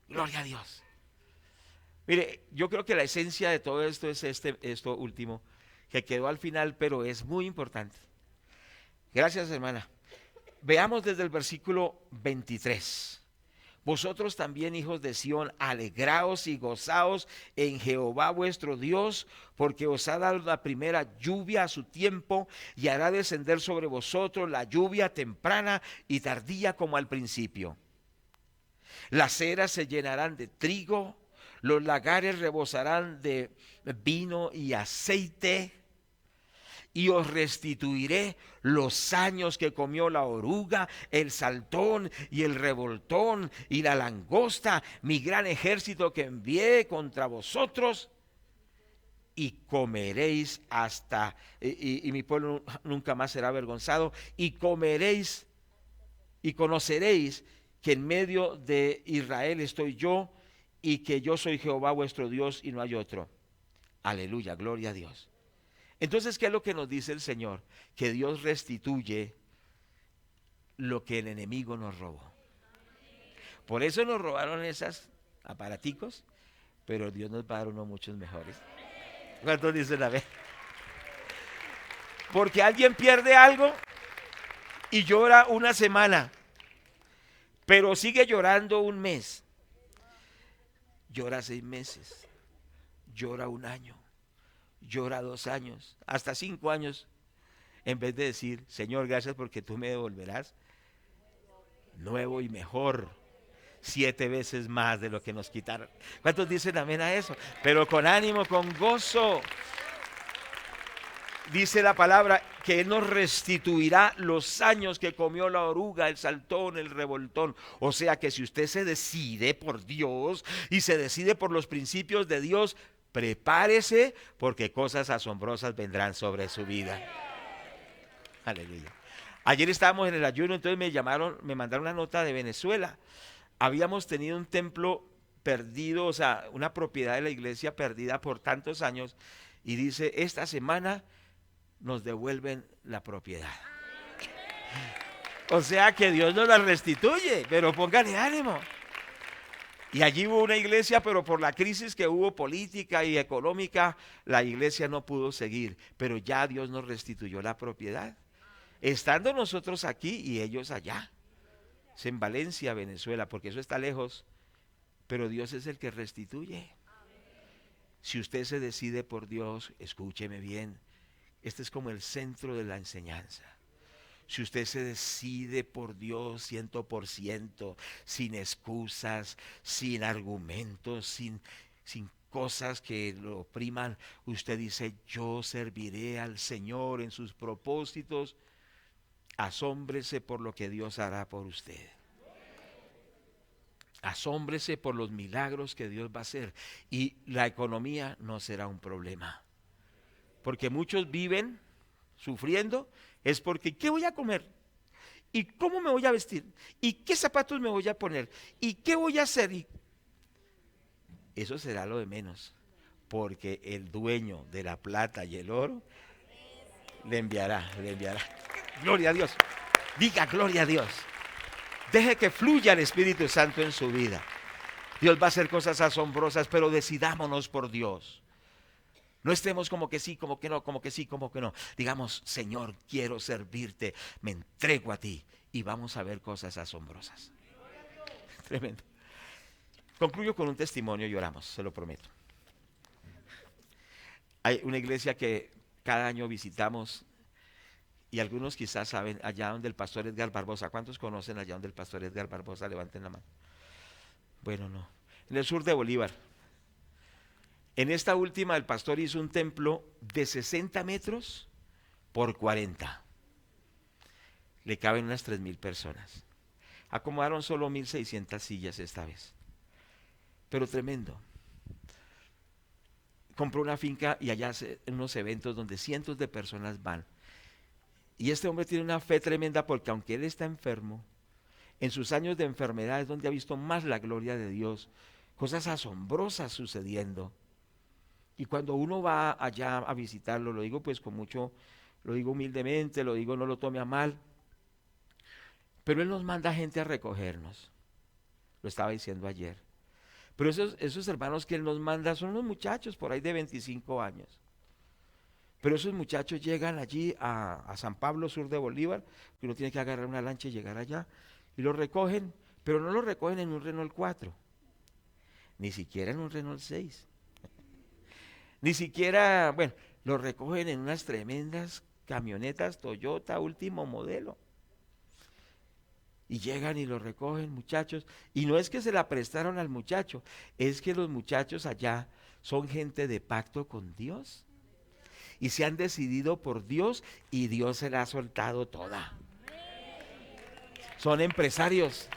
Gloria a Dios. Mire, yo creo que la esencia de todo esto es esto último, que quedó al final, pero es muy importante. Gracias, hermana. Veamos desde el versículo 23. Vosotros también, hijos de Sión, alegraos y gozaos en Jehová vuestro Dios, porque os ha dado la primera lluvia a su tiempo y hará descender sobre vosotros la lluvia temprana y tardía como al principio. Las eras se llenarán de trigo, los lagares rebosarán de vino y aceite, y os restituiré los años que comió la oruga, el saltón y el revoltón y la langosta, mi gran ejército que envié contra vosotros, y comeréis hasta, y mi pueblo nunca más será avergonzado, y comeréis y conoceréis que en medio de Israel estoy yo, y que yo soy Jehová vuestro Dios y no hay otro. Aleluya, gloria a Dios. Entonces, ¿qué es lo que nos dice el Señor? Que Dios restituye lo que el enemigo nos robó. Por eso nos robaron esas aparaticos, pero Dios nos va a dar unos muchos mejores. ¿Cuántos dicen amén? Porque alguien pierde algo y llora una semana, pero sigue llorando un mes. Llora 6 meses, llora 1 año, llora 2 años, hasta 5 años, en vez de decir, Señor, gracias porque tú me devolverás nuevo y mejor, 7 veces más de lo que nos quitaron. ¿Cuántos dicen amén a eso? Pero con ánimo, con gozo. Dice la palabra que Él nos restituirá los años que comió la oruga, el saltón, el revoltón. O sea que si usted se decide por Dios y se decide por los principios de Dios, prepárese porque cosas asombrosas vendrán sobre su vida. Aleluya. Ayer estábamos en el ayuno, entonces me mandaron una nota de Venezuela. Habíamos tenido un templo perdido, o sea, una propiedad de la iglesia perdida por tantos años. y dice, esta semana nos devuelven la propiedad. O sea que Dios nos la restituye, pero póngale ánimo. Y allí hubo una iglesia, pero por la crisis que hubo política y económica, la iglesia no pudo seguir, pero ya Dios nos restituyó la propiedad. Estando nosotros aquí y ellos allá, es en Valencia, Venezuela, porque eso está lejos, pero Dios es el que restituye. Si usted se decide por Dios, escúcheme bien, este es como el centro de la enseñanza. Si usted se decide por Dios 100%, sin excusas, sin argumentos, sin cosas que lo opriman, usted dice, yo serviré al Señor en sus propósitos, asómbrese por lo que Dios hará por usted. Asómbrese por los milagros que Dios va a hacer. Y la economía no será un problema. Porque muchos viven sufriendo, es porque ¿qué voy a comer? ¿Y cómo me voy a vestir? ¿Y qué zapatos me voy a poner? ¿Y qué voy a hacer? Y eso será lo de menos. Porque el dueño de la plata y el oro le enviará. Gloria a Dios. Diga gloria a Dios. Deje que fluya el Espíritu Santo en su vida. Dios va a hacer cosas asombrosas, pero decidámonos por Dios. No estemos como que sí, como que no, como que sí, como que no. Digamos, Señor, quiero servirte, me entrego a ti y vamos a ver cosas asombrosas. Tremendo. Concluyo con un testimonio y oramos, se lo prometo. Hay una iglesia que cada año visitamos. Y algunos quizás saben, allá donde el pastor Edgar Barbosa, ¿cuántos conocen allá donde el pastor Edgar Barbosa? Levanten la mano. Bueno, no. En el sur de Bolívar. En esta última el pastor hizo un templo de 60 metros por 40. Le caben unas 3,000 personas. Acomodaron solo 1,600 sillas esta vez. Pero tremendo. Compró una finca y allá hace unos eventos donde cientos de personas van. Y este hombre tiene una fe tremenda porque aunque él está enfermo, en sus años de enfermedad es donde ha visto más la gloria de Dios, cosas asombrosas sucediendo. Y cuando uno va allá a visitarlo, lo digo pues con mucho, lo digo humildemente, lo digo no lo tome a mal, pero él nos manda gente a recogernos, lo estaba diciendo ayer. Pero esos hermanos que él nos manda son unos muchachos por ahí de 25 años. Pero esos muchachos llegan allí a San Pablo, sur de Bolívar, que uno tiene que agarrar una lancha y llegar allá, y lo recogen, pero no lo recogen en un Renault 4, ni siquiera en un Renault 6, ni siquiera, bueno, lo recogen en unas tremendas camionetas Toyota último modelo. Y llegan y lo recogen, muchachos, y no es que se la prestaron al muchacho, es que los muchachos allá son gente de pacto con Dios. Y se han decidido por Dios y Dios se la ha soltado toda. Son empresarios,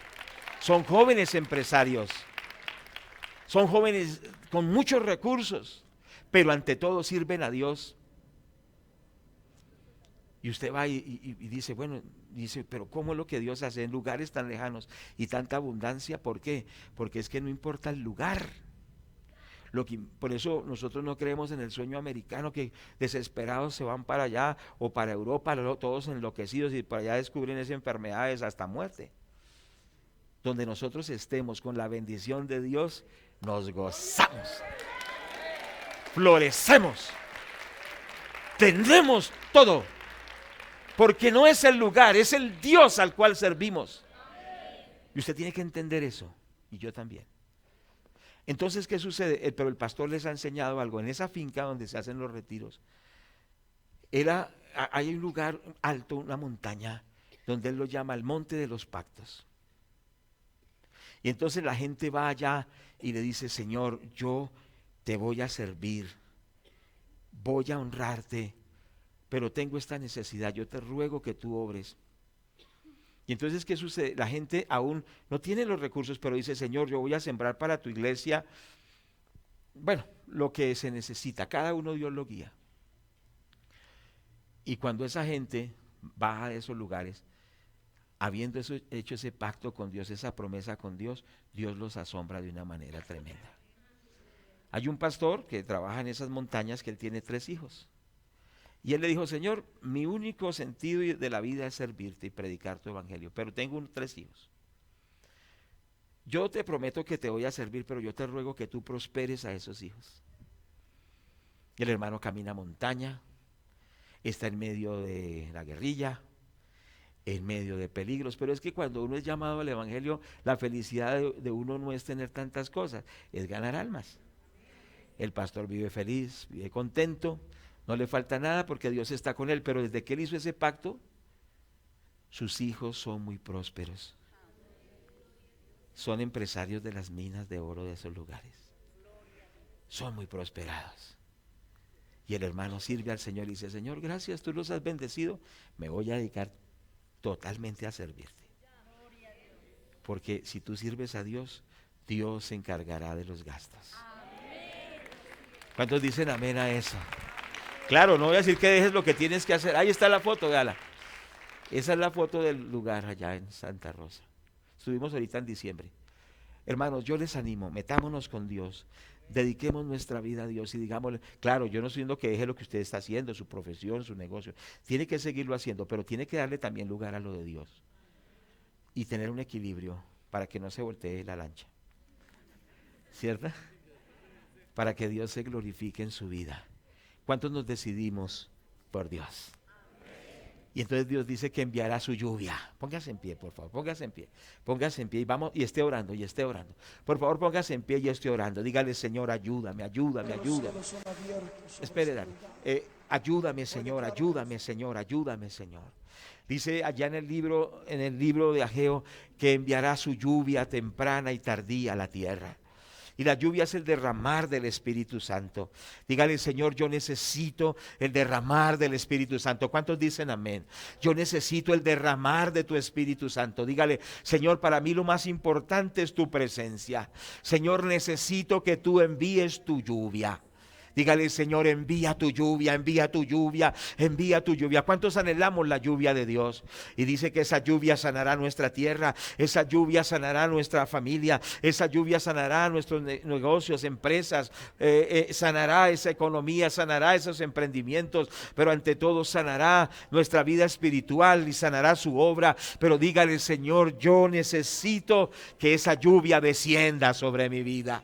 son jóvenes empresarios, son jóvenes con muchos recursos, pero ante todo sirven a Dios. Y usted va y dice, bueno, dice, pero ¿cómo es lo que Dios hace en lugares tan lejanos y tanta abundancia? ¿Por qué? Porque es que no importa el lugar. Por eso nosotros no creemos en el sueño americano que desesperados se van para allá o para Europa, todos enloquecidos y para allá descubren esas enfermedades hasta muerte. Donde nosotros estemos con la bendición de Dios, nos gozamos, florecemos, tendremos todo, porque no es el lugar, es el Dios al cual servimos. Y usted tiene que entender eso, y yo también. Entonces, ¿qué sucede? Pero el pastor les ha enseñado algo. En esa finca donde se hacen los retiros, hay un lugar alto, una montaña, donde él lo llama el Monte de los Pactos. Y entonces la gente va allá y le dice, Señor, yo te voy a servir, voy a honrarte, pero tengo esta necesidad, yo te ruego que tú obres. Y entonces, ¿qué sucede? La gente aún no tiene los recursos, pero dice, Señor, yo voy a sembrar para tu iglesia, bueno, lo que se necesita. Cada uno Dios lo guía. Y cuando esa gente va a esos lugares, habiendo hecho ese pacto con Dios, esa promesa con Dios, Dios los asombra de una manera tremenda. Hay un pastor que trabaja en esas montañas que él tiene 3 hijos. Y él le dijo, Señor, mi único sentido de la vida es servirte y predicar tu evangelio, pero tengo 3 hijos. Yo te prometo que te voy a servir, pero yo te ruego que tú prosperes a esos hijos. Y el hermano camina montaña, está en medio de la guerrilla, en medio de peligros, pero es que cuando uno es llamado al evangelio, la felicidad de uno no es tener tantas cosas, es ganar almas. El pastor vive feliz, vive contento, no le falta nada porque Dios está con él, pero desde que él hizo ese pacto, sus hijos son muy prósperos. Son empresarios de las minas de oro de esos lugares. Son muy prosperados. Y el hermano sirve al Señor y dice, Señor, gracias, tú los has bendecido, me voy a dedicar totalmente a servirte. Porque si tú sirves a Dios, Dios se encargará de los gastos. ¿Cuántos dicen amén a eso? Claro, no voy a decir que dejes lo que tienes que hacer. Ahí está la foto, véala. Esa es la foto del lugar allá en Santa Rosa. Estuvimos ahorita en diciembre. Hermanos, yo les animo, metámonos con Dios, dediquemos nuestra vida a Dios y digámosle, claro, yo no estoy diciendo que deje lo que usted está haciendo, su profesión, su negocio, tiene que seguirlo haciendo, pero tiene que darle también lugar a lo de Dios y tener un equilibrio para que no se voltee la lancha, ¿cierto? Para que Dios se glorifique en su vida. ¿Cuántos nos decidimos por Dios? Y entonces Dios dice que enviará su lluvia. Póngase en pie, por favor, póngase en pie. Póngase en pie y vamos, y esté orando, y esté orando. Por favor, póngase en pie y esté orando. Dígale, Señor, ayúdame, ayúdame, ayúdame. Espere, Dani. Ayúdame, Señor, ayúdame, Señor, ayúdame, Señor. Dice allá en el libro de Ageo, que enviará su lluvia temprana y tardía a la tierra. Y la lluvia es el derramar del Espíritu Santo. Dígale, Señor, yo necesito el derramar del Espíritu Santo. ¿Cuántos dicen amén? Yo necesito el derramar de tu Espíritu Santo. Dígale, Señor, para mí lo más importante es tu presencia. Señor, necesito que tú envíes tu lluvia. Dígale, Señor, envía tu lluvia, envía tu lluvia, envía tu lluvia. ¿Cuántos anhelamos la lluvia de Dios? Y dice que esa lluvia sanará nuestra tierra, esa lluvia sanará nuestra familia, esa lluvia sanará nuestros negocios, empresas, sanará esa economía, sanará esos emprendimientos, pero ante todo sanará nuestra vida espiritual y sanará su obra. Pero dígale, Señor, yo necesito que esa lluvia descienda sobre mi vida.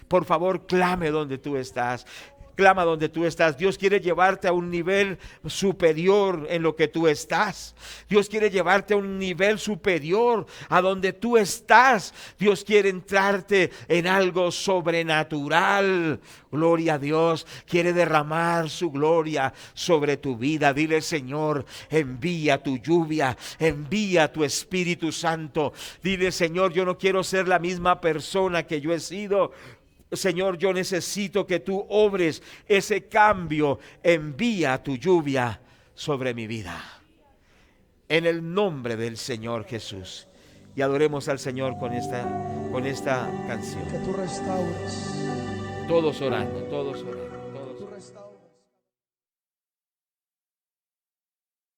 Por favor, clame donde tú estás. Clama donde tú estás. Dios quiere llevarte a un nivel superior en lo que tú estás. Dios quiere llevarte a un nivel superior a donde tú estás. Dios quiere entrarte en algo sobrenatural. Gloria a Dios. Quiere derramar su gloria sobre tu vida. Dile, Señor, envía tu lluvia, envía tu Espíritu Santo. Dile, Señor, yo no quiero ser la misma persona que yo he sido. Señor, yo necesito que tú obres ese cambio. Envía tu lluvia sobre mi vida. En el nombre del Señor Jesús. Y adoremos al Señor con esta canción. Que tú restaures. Todos orando, todos orando.